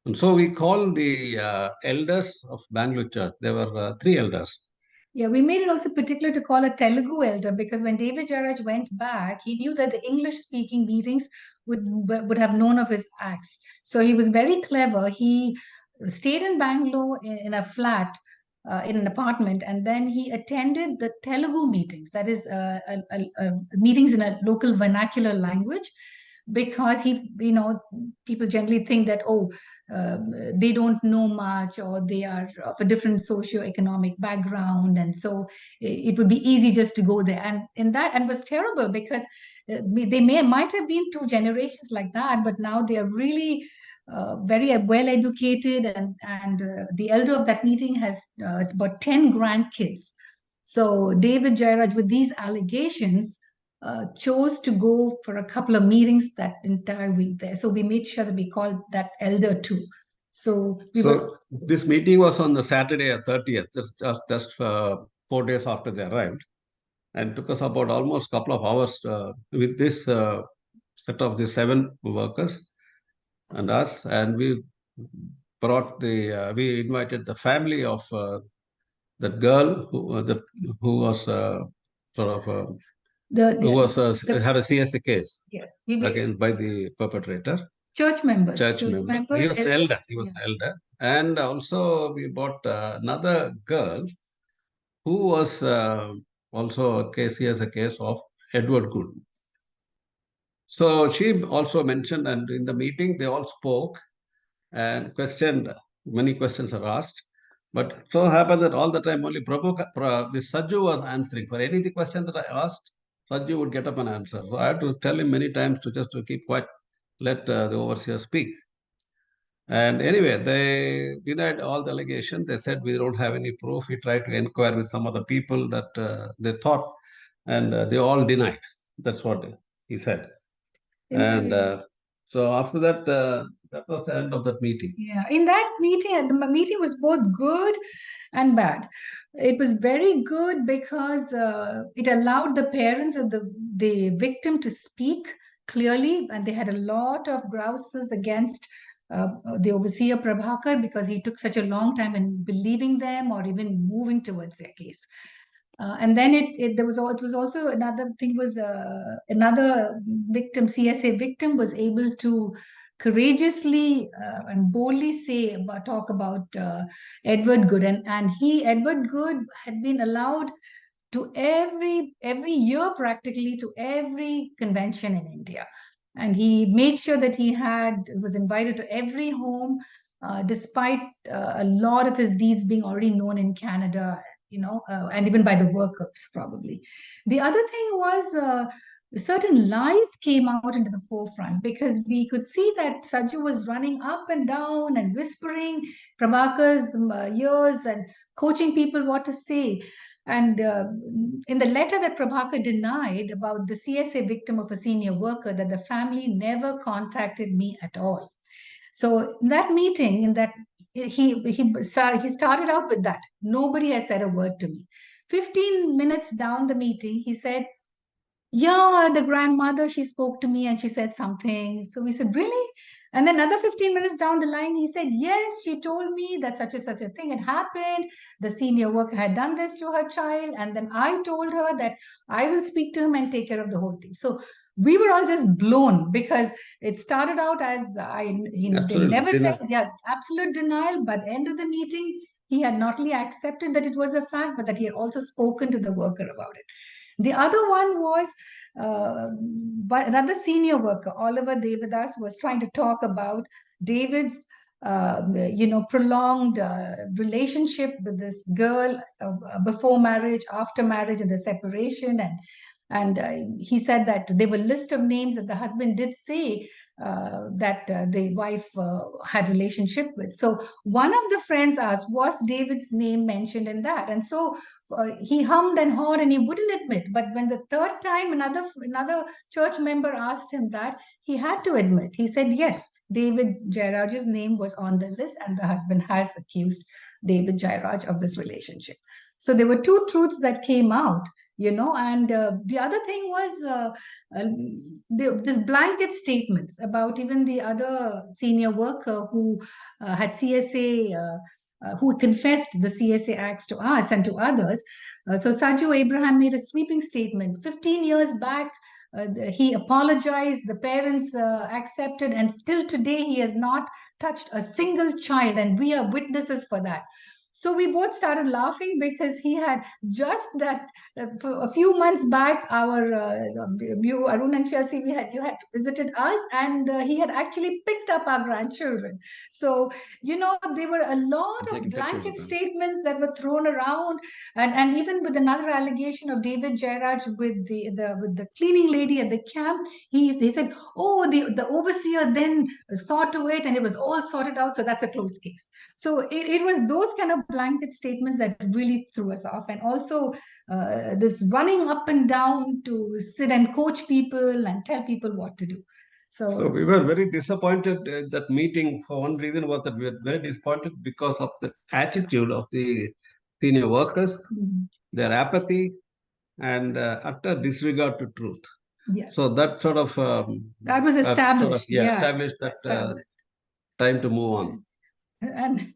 And so we called the elders of Bangalore Church. There were 3 elders.
Yeah, we made it also particular to call a Telugu elder because when David Jairaj went back, he knew that the English-speaking meetings would have known of his acts. So he was very clever. He stayed in Bangalore in a flat, in an apartment, and then he attended the Telugu meetings, that is, meetings in a local vernacular language, because people generally think that, they don't know much, or they are of a different socio-economic background, and so it would be easy just to go there. And was terrible because they might have been 2 generations like that, but now they are really very well educated, and the elder of that meeting has about 10 grandkids. So David Jairaj, with these allegations, chose to go for a couple of meetings that entire week there. So we made sure that we called that elder too. So
this meeting was on the Saturday or 30th, just 4 days after they arrived, and took us about almost a couple of hours with this set of the 7 workers and us, and we brought we invited the family of that girl who was sort of who was had a CSA case against by the perpetrator.
Church members.
Church member. He was an elder. He was an elder. And also we brought another girl who was also a case. He has a case of Edward Good. So she also mentioned, and in the meeting they all spoke and questioned. Many questions are asked. But so happened that all the time only this Sajju was answering. For any question that I asked, Sajju would get up and answer. So I had to tell him many times to just to keep quiet, let the overseer speak. And anyway, they denied all the allegations. They said we don't have any proof. We tried to inquire with some other people that they thought, and they all denied. That's what he said. And so after that, that was the end of that meeting.
Yeah, in that meeting, the meeting was both good and bad. It was very good because it allowed the parents of the victim to speak clearly, and they had a lot of grouses against the overseer Prabhakar because he took such a long time in believing them or even moving towards their case. And then it was also another thing was another victim, CSA victim, was able to courageously and boldly talk about Edward Good, and Edward Good had been allowed to every year practically to every convention in India, and he made sure that he was invited to every home, despite a lot of his deeds being already known in Canada, and even by the workers probably. The other thing was certain lies came out into the forefront because we could see that Sajju was running up and down and whispering Prabhakar's ears and coaching people what to say. And in the letter that Prabhakar denied about the CSA victim of a senior worker, that the family never contacted me at all. So in that meeting, he started out with that. Nobody has said a word to me. 15 minutes down the meeting, he said, yeah, the grandmother, she spoke to me and she said something. So we said, really? And then another 15 minutes down the line, he said, yes, she told me that such a thing had happened. The senior worker had done this to her child. And then I told her that I will speak to him and take care of the whole thing. So we were all just blown because it started out as they never said, yeah, absolute denial. But end of the meeting, he had not only accepted that it was a fact, but that he had also spoken to the worker about it. The other one was another senior worker, Oliver Devadas, was trying to talk about David's, prolonged relationship with this girl before marriage, after marriage, and the separation, and he said that there were a list of names that the husband did say that the wife had relationship with. So one of the friends asked, was David's name mentioned in that? And so he hummed and hawed and he wouldn't admit. But when the third time another church member asked him that, he had to admit. He said, yes, David Jairaj's name was on the list and the husband has accused David Jairaj of this relationship. So there were two truths that came out, and the other thing was this blanket statements about even the other senior worker who had CSA, who confessed the CSA acts to us and to others. So Sajju Abraham made a sweeping statement. 15 years back, he apologized, the parents accepted, and still today he has not touched a single child, and we are witnesses for that. So we both started laughing because he had just that a few months back, you, Arun and Chelsea, you had visited us, and he had actually picked up our grandchildren. So there were a lot of blanket statements that were thrown around, and even with another allegation of David Jairaj with the cleaning lady at the camp, he said, oh, the overseer then saw to it, and it was all sorted out, so that's a closed case. So it was those kind of blanket statements that really threw us off, and also this running up and down to sit and coach people and tell people what to do.
So we were very disappointed at that meeting. For one reason was that we were very disappointed because of the attitude of the senior workers, their apathy, and utter disregard to truth.
Yes.
So that sort of
that was established.
Established that time to move on.
And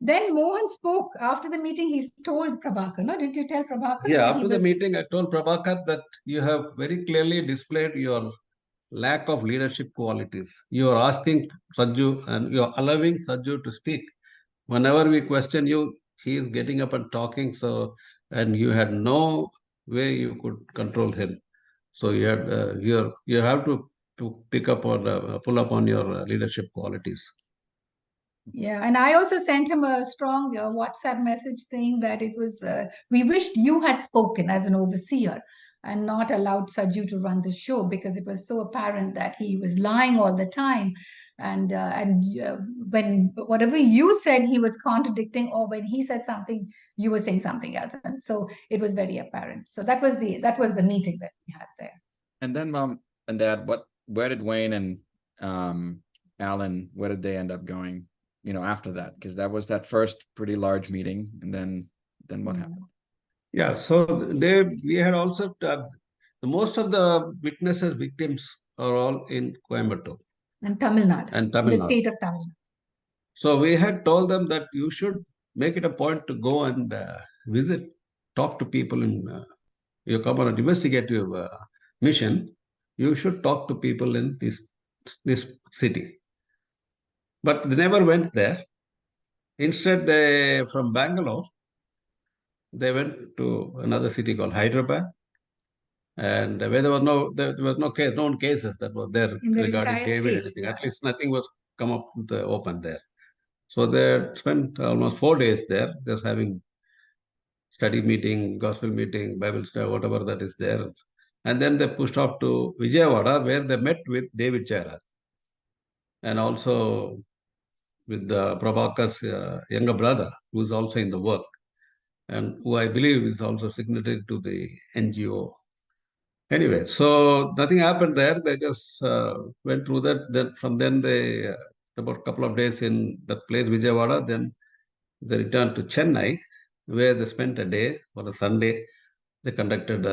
then Mohan spoke after the meeting. He told Prabhakar, no? Did you tell Prabhakar?
Yeah, after the meeting, I told Prabhakar that you have very clearly displayed your lack of leadership qualities. You are asking Sajju and you are allowing Sajju to speak. Whenever we question you, he is getting up and talking. So, and you had no way you could control him. So you had you have to pick up or pull up on your leadership qualities.
Yeah, and I also sent him a strong WhatsApp message saying that it was, we wished you had spoken as an overseer and not allowed Saju to run the show, because it was so apparent that he was lying all the time. And when whatever you said, he was contradicting, or when he said something, you were saying something else. And so it was very apparent. So that was the meeting that we had there.
And then Mom and Dad, where did Wayne and Alan, where did they end up going, after that? Because that was that first pretty large meeting, and then what happened?
Yeah, so we had also most of the witnesses, victims are all in Coimbatore
And Tamil Nadu,
and
in
Tamil
the
Nadu.
state of Tamil Nadu.
So we had told them that you should make it a point to go and visit, talk to people you come on an investigative mission. You should talk to people in this city. But they never went there. Instead, they from Bangalore, they went to another city called Hyderabad, and where there was no case, known cases that were there
In the
regarding
entire
David.
state,
Anything.
yeah.
At least nothing was come up in the open there. So they spent almost 4 days there, just having study meeting, gospel meeting, Bible study, whatever that is there. And then they pushed off to Vijayawada, where they met with David Jairaj and also with Prabhakar's younger brother, who is also in the work and who I believe is also signatory to the NGO. Anyway, so nothing happened there. They just went through that. Then from then they about a couple of days in that place, Vijayawada. Then they returned to Chennai, where they spent a day or a Sunday. They conducted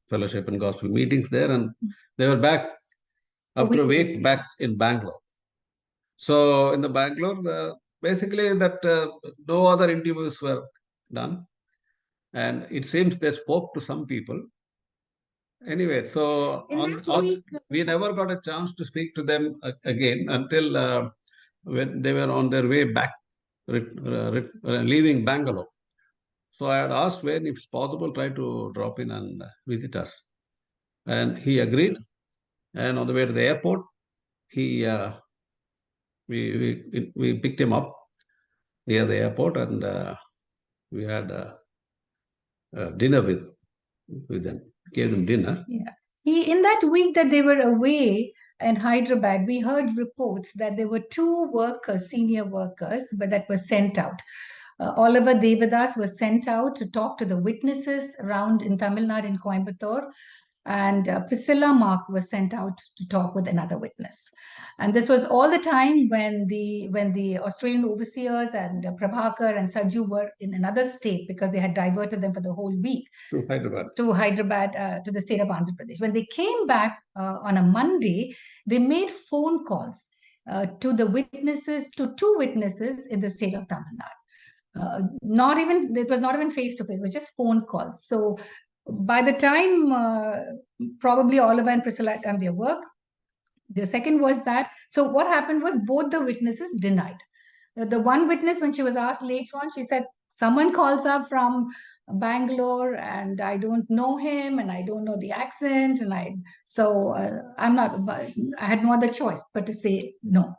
fellowship and gospel meetings there, and they were back after a week back in Bangalore. So in the Bangalore, basically that no other interviews were done, and it seems they spoke to some people. Anyway, so we never got a chance to speak to them again until when they were on their way back, leaving Bangalore. So I had asked Wayne if it's possible, try to drop in and visit us. And he agreed. And on the way to the airport, we picked him up near the airport, and we had dinner with them. Gave them dinner.
Yeah. In that week that they were away in Hyderabad, we heard reports that there were 2 workers, senior workers, but that were sent out. Oliver Devadas was sent out to talk to the witnesses around in Tamil Nadu in Coimbatore, and Priscilla Mark was sent out to talk with another witness. And this was all the time when the Australian overseers and Prabhakar and Saju were in another state, because they had diverted them for the whole week
To Hyderabad.
To the state of Andhra Pradesh. When they came back on a Monday, they made phone calls to the witnesses, to 2 witnesses in the state of Tamil Nadu. It was not even face to face, it was just phone calls. So by the time probably Oliver and Priscilla had done their work, the second was that, so what happened was both the witnesses denied. The one witness, when she was asked later on, she said, someone calls up from Bangalore and I don't know him and I don't know the accent, and I had no other choice but to say no.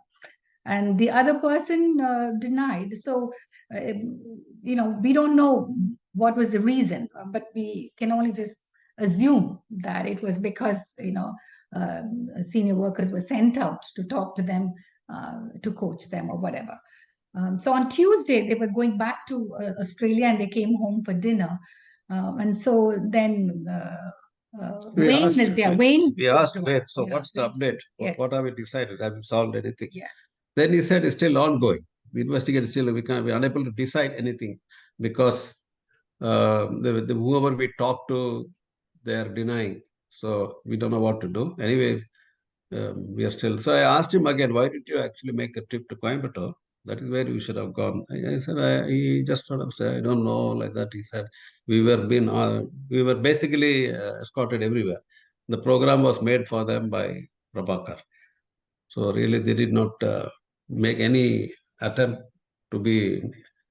And the other person denied. So we don't know what was the reason, but we can only just assume that it was because senior workers were sent out to talk to them, to coach them or whatever. So on Tuesday, they were going back to Australia, and they came home for dinner. And so then Wayne.
We asked Wayne, so what's the update? What have we decided? Have we solved anything?
Yeah.
Then he said it's still ongoing. The investigation still, we're unable to decide anything because whoever we talk to, they're denying. So we don't know what to do. Anyway, we are still. So I asked him again, why did you actually make a trip to Coimbatore? That is where we should have gone. I said, he just sort of said, I don't know, like that. He said, we were basically escorted everywhere. The program was made for them by Prabhakar. So really, they did not make any attempt to be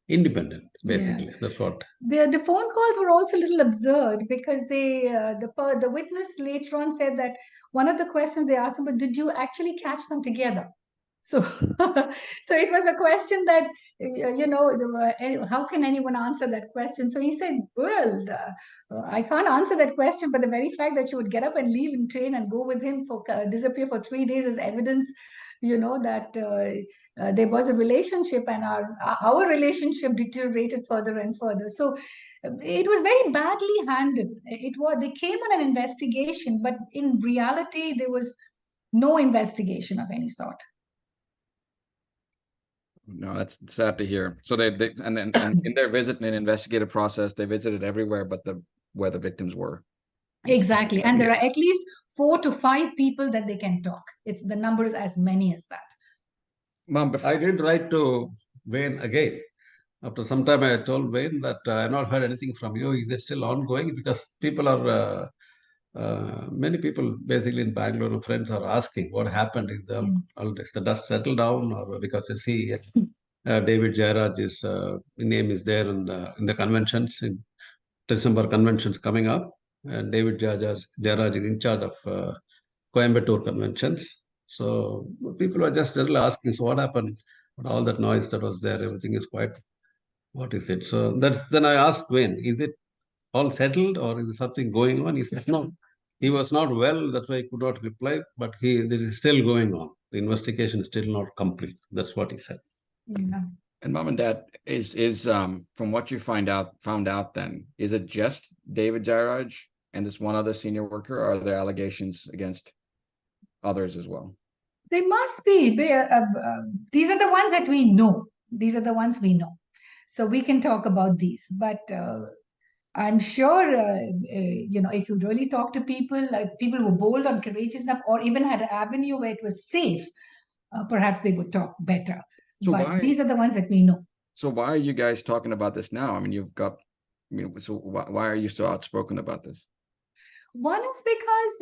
independent. Basically, that's what.
The phone calls were also a little absurd, because the witness later on said that one of the questions they asked him was, did you actually catch them together? So, so it was a question that, how can anyone answer that question? So he said, well, I can't answer that question, but the very fact that you would get up and leave in train and go with him for disappear for 3 days is evidence, that there was a relationship, and our relationship deteriorated further and further. So it was very badly handled. They came on an investigation, but in reality, there was no investigation of any sort.
No, that's sad to hear. So they and in their visit and investigative process, they visited everywhere but where the victims were.
Exactly. And there are at least 4 to 5 people that they can talk. The number is as many as that.
Mom, I did write to Wayne again. After some time, I told Wayne that I have not heard anything from you. Is it still ongoing? Because people are, many people basically in Bangalore, and friends are asking what happened. Is the dust settled down, or because you see David Jairaj's name is there in the conventions, in December conventions coming up, and David Jairaj is in charge of Coimbatore conventions. So people are just generally asking, so what happened? But all that noise that was there, everything is quite. What is it? So then I asked Wayne, is it all settled or is something going on? He said, no, he was not well. That's why he could not reply. But this is still going on. The investigation is still not complete. That's what he said.
Yeah.
And Mom and Dad, is from what you found out then, is it just David Jairaj and this one other senior worker, or are there allegations against others as well?
They must be. These are the ones that we know. These are the ones we know. So we can talk about these. But I'm sure, if you really talk to people, like people who were bold and courageous enough, or even had an avenue where it was safe, perhaps they would talk better.
So
but these are the ones that we know.
So why are you guys talking about this now? I mean, so why are you so outspoken about this?
One is because,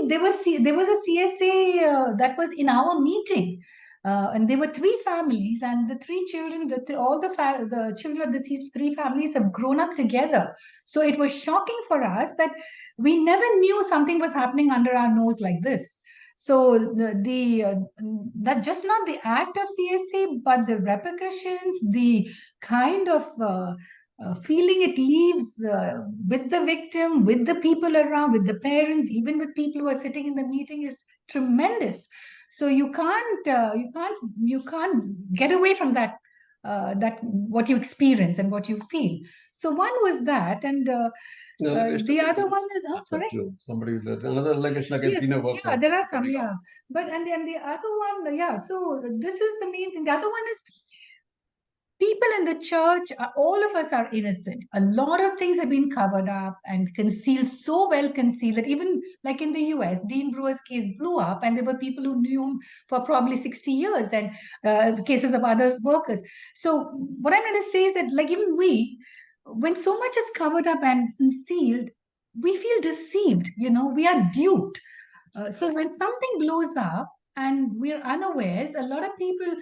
there was a CSA that was in our meeting. And there were 3 families, and the 3 children, the children of these 3 families have grown up together. So it was shocking for us that we never knew something was happening under our nose like this. So that just not the act of CSA, but the repercussions, the kind of feeling it leaves with the victim, with the people around, with the parents, even with people who are sitting in the meeting is tremendous. So you can't get away from that what you experience and what you feel. So one was that, and the other one is sorry.
Somebody another allegation against senior worker.
Yeah, there are some, yeah. But and then the other one, yeah. So this is the main thing. The other one is people in the church, all of us are innocent. A lot of things have been covered up and concealed, so well concealed that even like in the US, Dean Brewer's case blew up, and there were people who knew him for probably 60 years, and cases of other workers. So what I'm going to say is that, like, even when so much is covered up and concealed, we feel deceived, we are duped. So when something blows up and we're unawares, a lot of people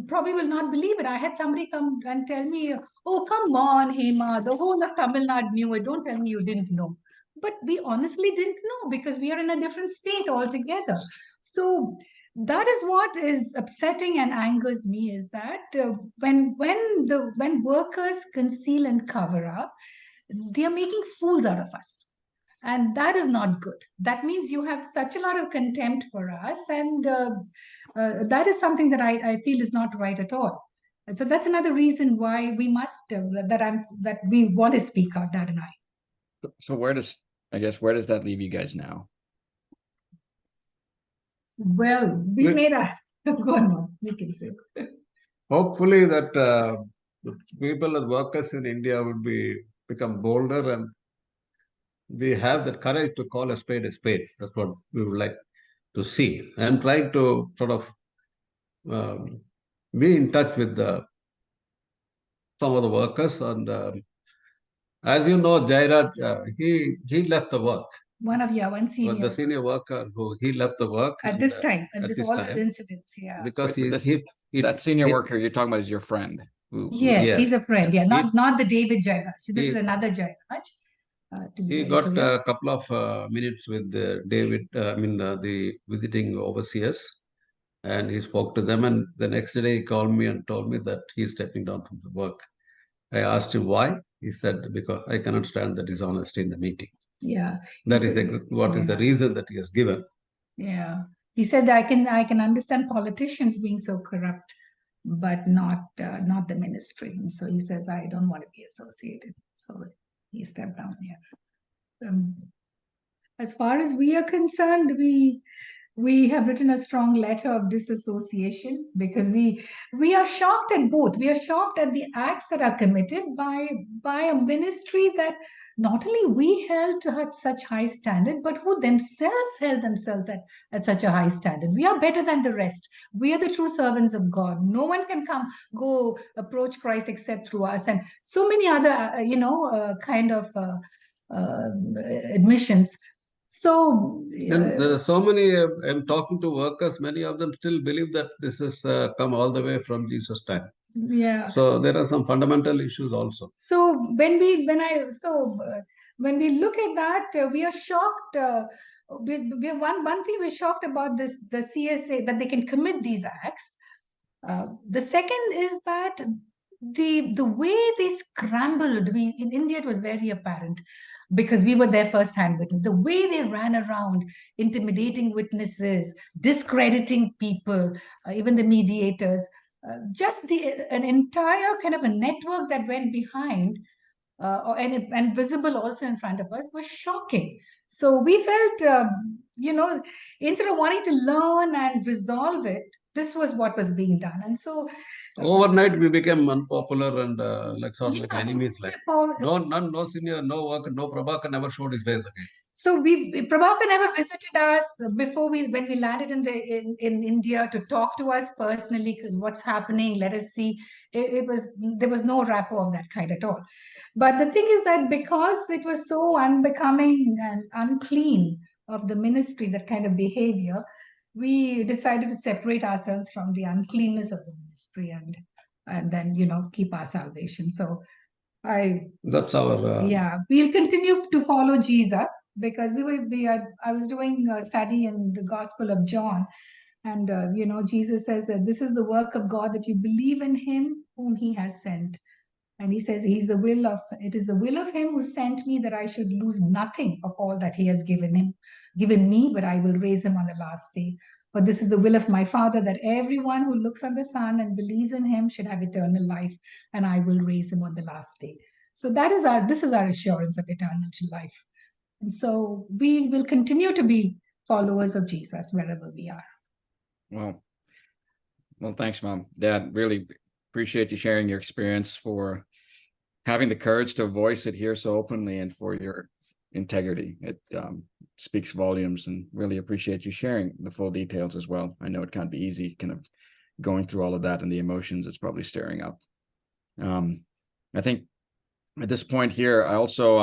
probably will not believe it. I had somebody come and tell me, oh, come on, Hema, the whole of Tamil Nadu knew it. Don't tell me you didn't know. But we honestly didn't know, because we are in a different state altogether. So that is what is upsetting and angers me, is that when workers conceal and cover up, they are making fools out of us. And that is not good. That means you have such a lot of contempt for us, and that is something that I feel is not right at all. And so that's another reason why we must that we want to speak out, Dad and I.
So where does that leave you guys now?
Well, we made us go on. We can say.
Hopefully that the people and workers in India would become bolder, and we have that courage to call a spade a spade. That's what we would like to see, and try to sort of be in touch with some of the workers. And as you know, Jairaj, he left the work.
One senior.
The senior worker he left the work
at this time, at this incidents, yeah.
Because
that senior worker you're talking about is your friend.
Yes, he's a friend. Yeah, not the David Jairaj. This is another Jairaj.
He got a couple of minutes with David. The visiting overseers, and he spoke to them. And the next day he called me and told me that he's stepping down from the work. I asked him why. He said, because I cannot stand the dishonesty in the meeting.
Yeah.
That is what is the reason that he has given.
Yeah. He said that I can understand politicians being so corrupt, but not the ministry. And so he says, I don't want to be associated. So he stepped down. Yeah. As far as we are concerned, we have written a strong letter of disassociation because we are shocked at both. We are shocked at the acts that are committed by a ministry that not only we held to such high standard, but who themselves held themselves at such a high standard. We are better than the rest. We are the true servants of God. No one can go approach Christ except through us, and so many other kind of admissions. So,
And there are so many, I'm talking to workers, many of them still believe that this has come all the way from Jesus' time.
yeah.
So there are some fundamental issues also.
So when we look at that, we are shocked. We are one thing we're shocked about this, the CSA, that they can commit these acts. The second is that the way they scrambled, in India it was very apparent because we were their first-hand witness. The way they ran around, intimidating witnesses, discrediting people, even the mediators, just an entire kind of a network that went behind, and visible also in front of us, was shocking. So we felt, instead of wanting to learn and resolve it, this was what was being done. And so
overnight we became unpopular and like enemies. Like no senior, no worker, no Prabhakar never showed his face again.
So Prabhakar never visited us before when we landed in India to talk to us personally. What's happening? Let us see. There was no rapport of that kind at all. But the thing is that because it was so unbecoming and unclean of the ministry, that kind of behavior, we decided to separate ourselves from the uncleanness of the ministry and then keep our salvation. So
that's our
yeah, we'll continue to follow Jesus because I was doing a study in the Gospel of John, and Jesus says that this is the work of God, that you believe in him whom he has sent. And he says it is the will of him who sent me, that I should lose nothing of all that he has given me, but I will raise him on the last day. For this is the will of my Father, that everyone who looks on the Son and believes in him should have eternal life, and I will raise him on the last day. So this is our assurance of eternal life. And so we will continue to be followers of Jesus wherever we are.
Well, thanks, Mom. Dad, really appreciate you sharing your experience, for having the courage to voice it here so openly, and for your integrity. It speaks volumes, and really appreciate you sharing the full details as well. I know it can't be easy kind of going through all of that and the emotions it's probably stirring up. I think at this point here, I also,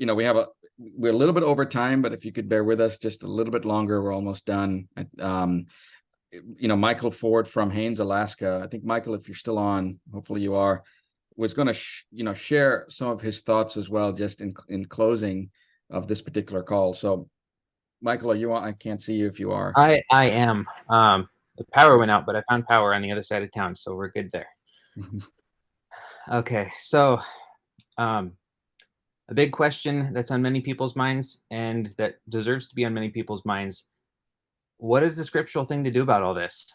we're a little bit over time, but if you could bear with us just a little bit longer, we're almost done. Michael Ford from Haines, Alaska. I think, Michael, if you're still on, hopefully you are, was going to, share some of his thoughts as well, just in closing of this particular call. So, Michael, are you on? I can't see you if you are.
I am. The power went out, but I found power on the other side of town, so we're good there. Okay, so a big question that's on many people's minds, and that deserves to be on many people's minds: what is the scriptural thing to do about all this?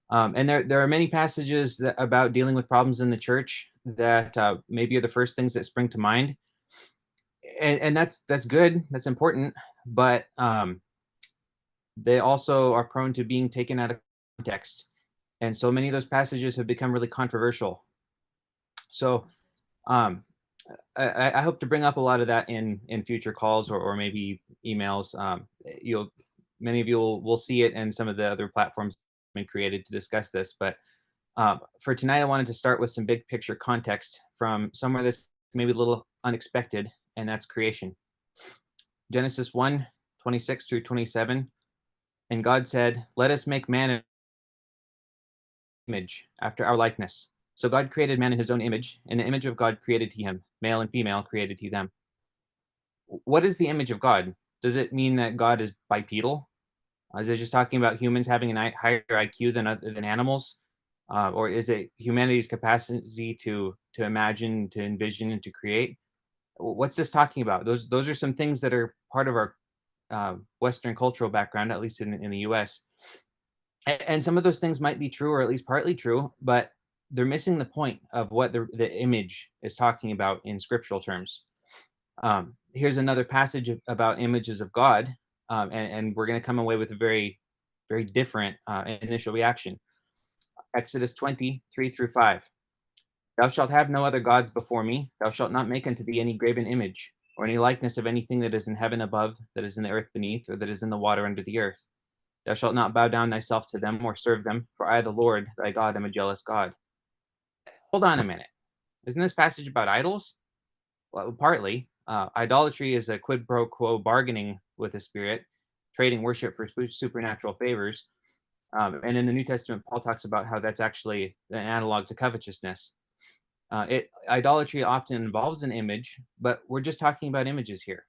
And there are many passages about dealing with problems in the church that maybe are the first things that spring to mind, and that's good, that's important, but they also are prone to being taken out of context, and so many of those passages have become really controversial. So I hope to bring up a lot of that in future calls or maybe emails. Many of you will see it in some of the other platforms been created to discuss this, but for tonight, I wanted to start with some big picture context from somewhere that's maybe a little unexpected, and that's creation. Genesis 1:26 through 27, and God said, "Let us make man in image after our likeness." So God created man in his own image. In the image of God created he him. Male and female created he them. What is the image of God? Does it mean that God is bipedal? Is it just talking about humans having a higher IQ than animals? Or is it humanity's capacity to imagine, to envision, and to create? What's this talking about? Those are some things that are part of our Western cultural background, at least in the US. And some of those things might be true, or at least partly true, but they're missing the point of what the image is talking about in scriptural terms. Here's another passage about images of God, and we're going to come away with a very, very different initial reaction. Exodus 20:3-5. Thou shalt have no other gods before me. Thou shalt not make unto thee any graven image, or any likeness of anything that is in heaven above, that is in the earth beneath, or that is in the water under the earth. Thou shalt not bow down thyself to them, or serve them, for I, the Lord thy God, am a jealous God. Hold on a minute. Isn't this passage about idols? Well, partly. Idolatry is a quid pro quo bargaining with the spirit, trading worship for supernatural favors. And in the New Testament, Paul talks about how that's actually an analog to covetousness. Idolatry often involves an image, but we're just talking about images here.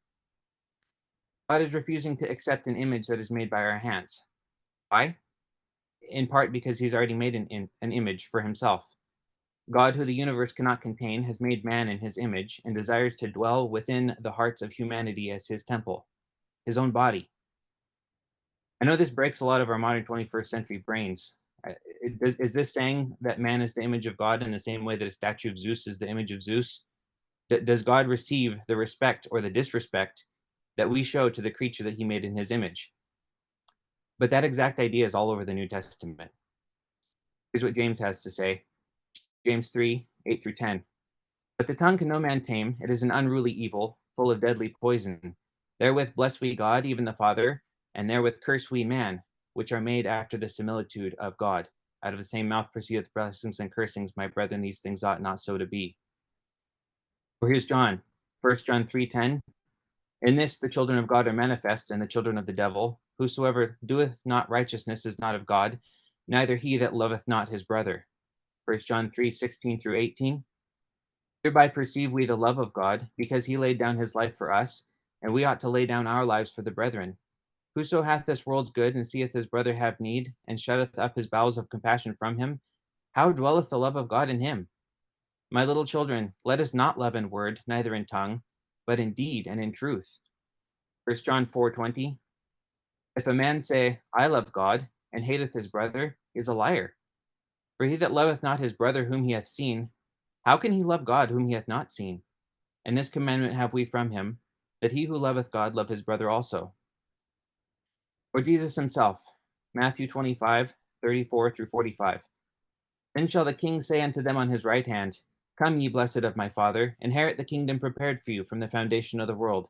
God is refusing to accept an image that is made by our hands. Why? In part because he's already made an image for himself. God, who the universe cannot contain, has made man in his image and desires to dwell within the hearts of humanity as his temple, his own body. I know this breaks a lot of our modern 21st century brains. Is this saying that man is the image of God in the same way that a statue of Zeus is the image of Zeus? Does God receive the respect or the disrespect that we show to the creature that he made in his image? But that exact idea is all over the New Testament. Here's what James has to say. James 3:8-10. But the tongue can no man tame. It is an unruly evil, full of deadly poison. Therewith bless we God, even the Father, and therewith curse we man, which are made after the similitude of God. Out of the same mouth proceedeth blessings and cursings. My brethren, these things ought not so to be. Or here's John, 1 John 3:10. In this the children of God are manifest, and the children of the devil. Whosoever doeth not righteousness is not of God, neither he that loveth not his brother. 1 John 3:16-18. Hereby perceive we the love of God, because he laid down his life for us, and we ought to lay down our lives for the brethren. Whoso hath this world's good, and seeth his brother have need, and shutteth up his bowels of compassion from him, how dwelleth the love of God in him? My little children, let us not love in word, neither in tongue, but in deed and in truth. 1 John 4:20. If a man say, I love God, and hateth his brother, he is a liar. For he that loveth not his brother whom he hath seen, how can he love God whom he hath not seen? And this commandment have we from him, that he who loveth God love his brother also. Or Jesus himself, Matthew 25:34-45. Then shall the king say unto them on his right hand, Come, ye blessed of my Father, inherit the kingdom prepared for you from the foundation of the world.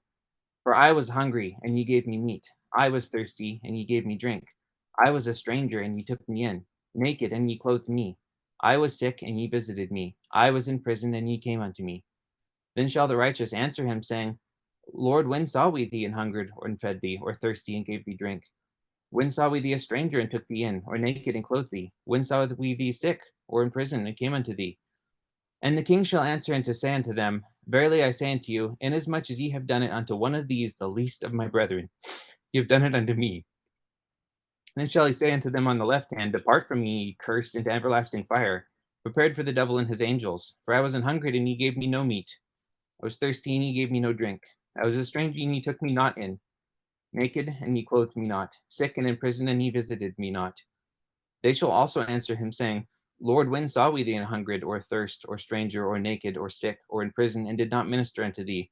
For I was hungry, and ye gave me meat. I was thirsty, and ye gave me drink. I was a stranger, and ye took me in. Naked, and ye clothed me. I was sick, and ye visited me. I was in prison, and ye came unto me. Then shall the righteous answer him, saying, Lord, when saw we thee and hungered, and fed thee, or thirsty, and gave thee drink? When saw we thee a stranger, and took thee in, or naked, and clothed thee? When saw we thee sick, or in prison, and came unto thee? And the king shall answer and to say unto them, Verily I say unto you, inasmuch as ye have done it unto one of these, the least of my brethren, ye have done it unto me. Then shall he say unto them on the left hand, Depart from me, ye cursed, into everlasting fire, prepared for the devil and his angels. For I was an hungry, and ye gave me no meat. I was thirsty, and ye gave me no drink. I was a stranger, and ye took me not in. Naked, and ye clothed me not. Sick and in prison, and ye visited me not. They shall also answer him, saying, Lord, when saw we thee in hungered, or thirst, or stranger, or naked, or sick, or in prison, and did not minister unto thee?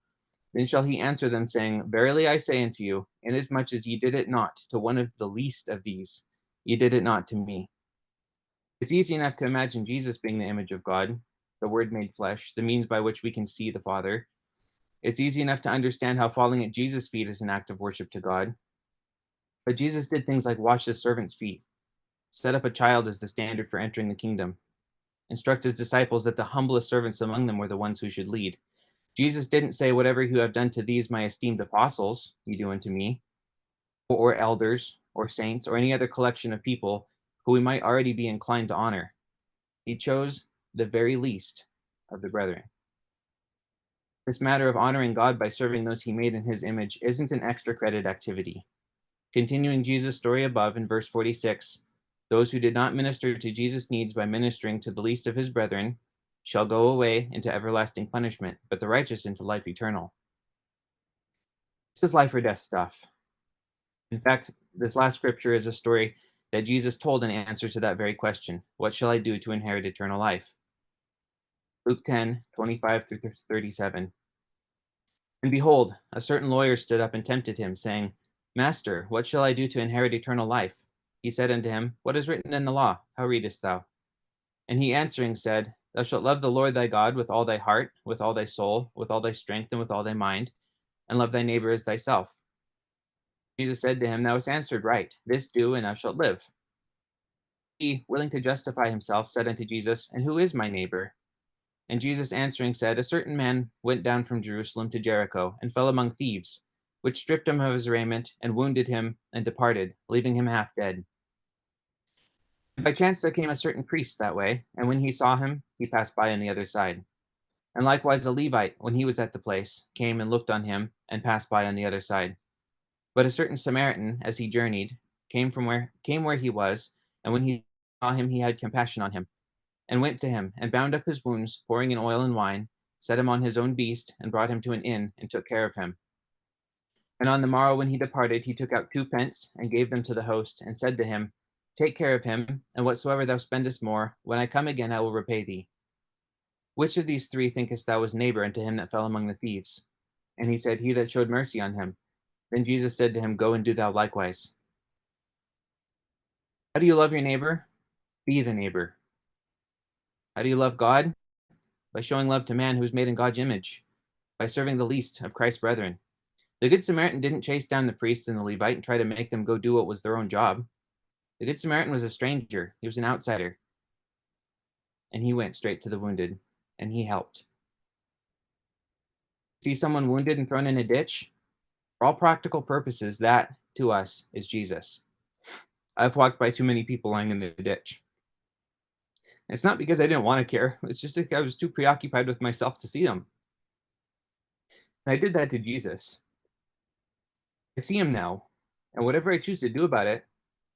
Then shall he answer them, saying, Verily I say unto you, inasmuch as ye did it not to one of the least of these, ye did it not to me. It's easy enough to imagine Jesus being the image of God, the Word made flesh, the means by which we can see the Father. It's easy enough to understand how falling at Jesus' feet is an act of worship to God. But Jesus did things like wash the servants' feet, set up a child as the standard for entering the kingdom, instruct his disciples that the humblest servants among them were the ones who should lead. Jesus didn't say, Whatever you have done to these my esteemed apostles, you do unto me, or elders, or saints, or any other collection of people who we might already be inclined to honor. He chose the very least of the brethren. This matter of honoring God by serving those he made in his image isn't an extra credit activity. Continuing Jesus' story above in verse 46, those who did not minister to Jesus' needs by ministering to the least of his brethren shall go away into everlasting punishment, but the righteous into life eternal. This is life or death stuff. In fact, this last scripture is a story that Jesus told in answer to that very question. What shall I do to inherit eternal life? Luke 10, 25 through 37. And behold, a certain lawyer stood up and tempted him, saying, Master, what shall I do to inherit eternal life? He said unto him, What is written in the law? How readest thou? And he answering said, Thou shalt love the Lord thy God with all thy heart, with all thy soul, with all thy strength, and with all thy mind, and love thy neighbor as thyself. Jesus said to him, Thou hast answered right. This do, and thou shalt live. He, willing to justify himself, said unto Jesus, And who is my neighbor? And Jesus answering said, A certain man went down from Jerusalem to Jericho, and fell among thieves, which stripped him of his raiment, and wounded him, and departed, leaving him half dead. And by chance there came a certain priest that way, and when he saw him, he passed by on the other side. And likewise a Levite, when he was at the place, came and looked on him, and passed by on the other side. But a certain Samaritan, as he journeyed, came where he was, and when he saw him, he had compassion on him, and went to him, and bound up his wounds, pouring in oil and wine, set him on his own beast, and brought him to an inn, and took care of him. And on the morrow when he departed, he took out 2 pence, and gave them to the host, and said to him, Take care of him, and whatsoever thou spendest more, when I come again I will repay thee. Which of these 3 thinkest thou was neighbor unto him that fell among the thieves? And he said, He that showed mercy on him. Then Jesus said to him, Go and do thou likewise. How do you love your neighbor? Be the neighbor. How do you love God? By showing love to man who is made in God's image, by serving the least of Christ's brethren. The Good Samaritan didn't chase down the priest and the Levite and try to make them go do what was their own job. The Good Samaritan was a stranger. He was an outsider. And he went straight to the wounded, and he helped. See someone wounded and thrown in a ditch? For all practical purposes, that, to us, is Jesus. I've walked by too many people lying in the ditch. It's not because I didn't want to care. It's just like I was too preoccupied with myself to see them. And I did that to Jesus. I see him now, and whatever I choose to do about it,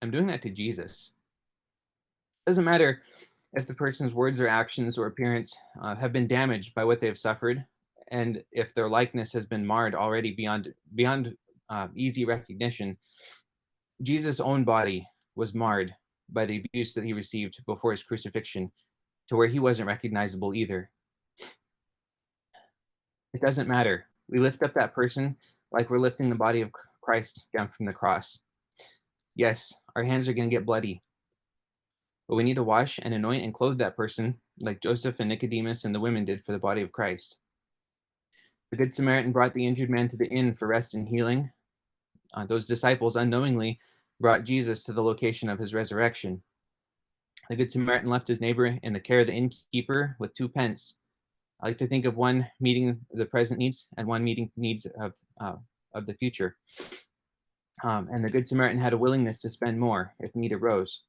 I'm doing that to Jesus. It doesn't matter if the person's words or actions or appearance have been damaged by what they've suffered, and if their likeness has been marred already beyond easy recognition. Jesus' own body was marred by the abuse that he received before his crucifixion, to where he wasn't recognizable either. It doesn't matter. We lift up that person like we're lifting the body of Christ down from the cross. Yes, our hands are going to get bloody, but we need to wash and anoint and clothe that person like Joseph and Nicodemus and the women did for the body of Christ. The Good Samaritan brought the injured man to the inn for rest and healing. Those disciples unknowingly brought Jesus to the location of his resurrection. The Good Samaritan left his neighbor in the care of the innkeeper with 2 pence. I like to think of one meeting the present needs and one meeting needs of the future. And the Good Samaritan had a willingness to spend more if need arose.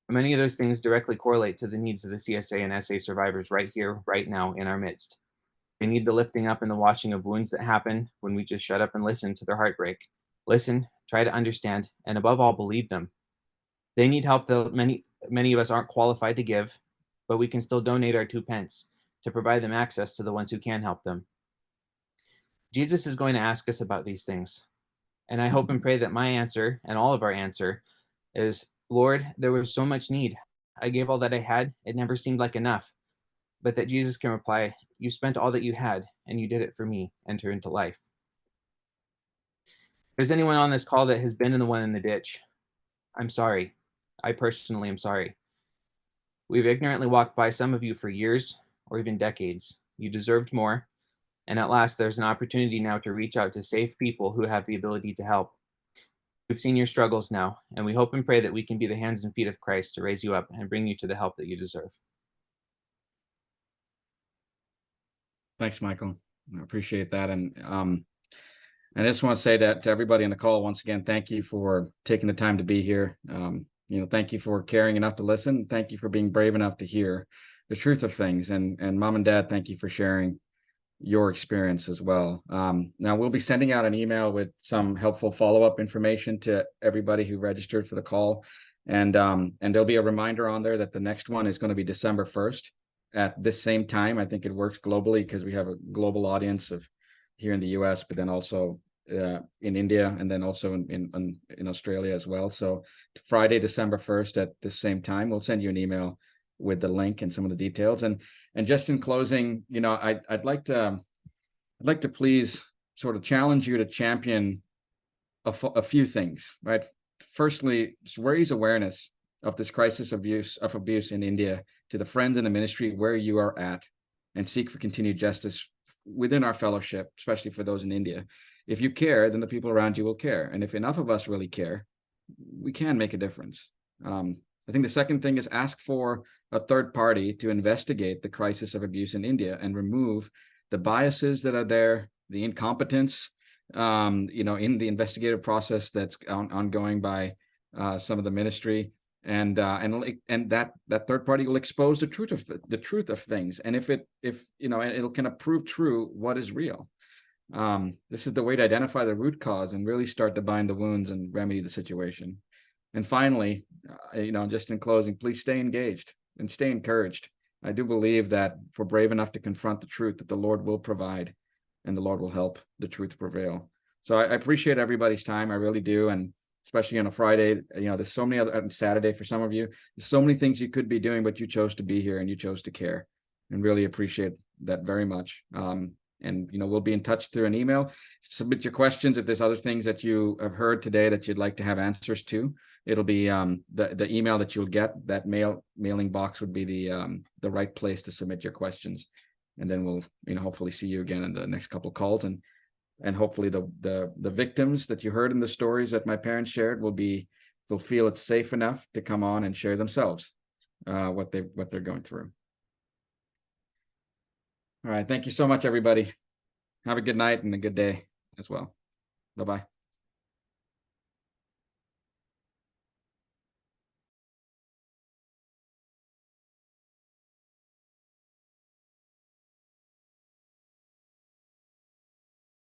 Many of those things directly correlate to the needs of the CSA and SA survivors right here, right now in our midst. They need the lifting up and the washing of wounds that happen when we just shut up and listen to their heartbreak. Listen, try to understand, and above all, believe them. They need help that many of us aren't qualified to give, but we can still donate our 2 pence to provide them access to the ones who can help them. Jesus is going to ask us about these things. And I hope and pray that my answer and all of our answer is, Lord, there was so much need. I gave all that I had. It never seemed like enough. But that Jesus can reply, you spent all that you had, and you did it for me. Enter into life. If there's anyone on this call that has been in the one in the ditch, I'm sorry. I personally am sorry. We've ignorantly walked by some of you for years or even decades. You deserved more. And at last, there's an opportunity now to reach out to safe people who have the ability to help. We've seen your struggles now, and we hope and pray that we can be the hands and feet of Christ to raise you up and bring you to the help that you deserve.
Thanks, Michael. I appreciate that. And I just want to say that to everybody on the call, once again, thank you for taking the time to be here. Thank you for caring enough to listen. Thank you for being brave enough to hear the truth of things. And Mom and Dad, thank you for sharing your experience as well. Now we'll be sending out an email with some helpful follow-up information to everybody who registered for the call. And there'll be a reminder on there that the next one is going to be December 1st at this same time. I think it works globally because we have a global audience of here in the US, but then also in India, and then also in Australia as well. So Friday, December 1st at the same time, we'll send you an email with the link and some of the details. And just in closing, I'd like to please sort of challenge you to champion a few things, right? Firstly, just raise awareness of this crisis of abuse in India to the friends in the ministry where you are at, and seek for continued justice within our fellowship, especially for those in India. If you care, then the people around you will care. And if enough of us really care, we can make a difference. I think the second thing is ask for a third party to investigate the crisis of abuse in India and remove the biases that are there, the incompetence, in the investigative process that's ongoing by some of the ministry, and that third party will expose the truth of things, and if it'll kind of prove true what is real. This is the way to identify the root cause and really start to bind the wounds and remedy the situation. And finally, just in closing, please stay engaged and stay encouraged. I do believe that if we're brave enough to confront the truth, that the Lord will provide and the Lord will help the truth prevail. So I appreciate everybody's time. I really do. And especially on a Friday, there's so many other, Saturday for some of you, there's so many things you could be doing, but you chose to be here and you chose to care, and really appreciate that very much. And we'll be in touch through an email. Submit your questions if there's other things that you have heard today that you'd like to have answers to. It'll be the email that you'll get. That mailing box would be the right place to submit your questions, and then we'll hopefully see you again in the next couple of calls, and hopefully the victims that you heard in the stories that my parents shared they'll feel it's safe enough to come on and share themselves what they're going through. All right. Thank you so much, everybody. Have a good night and a good day as well. Bye-bye.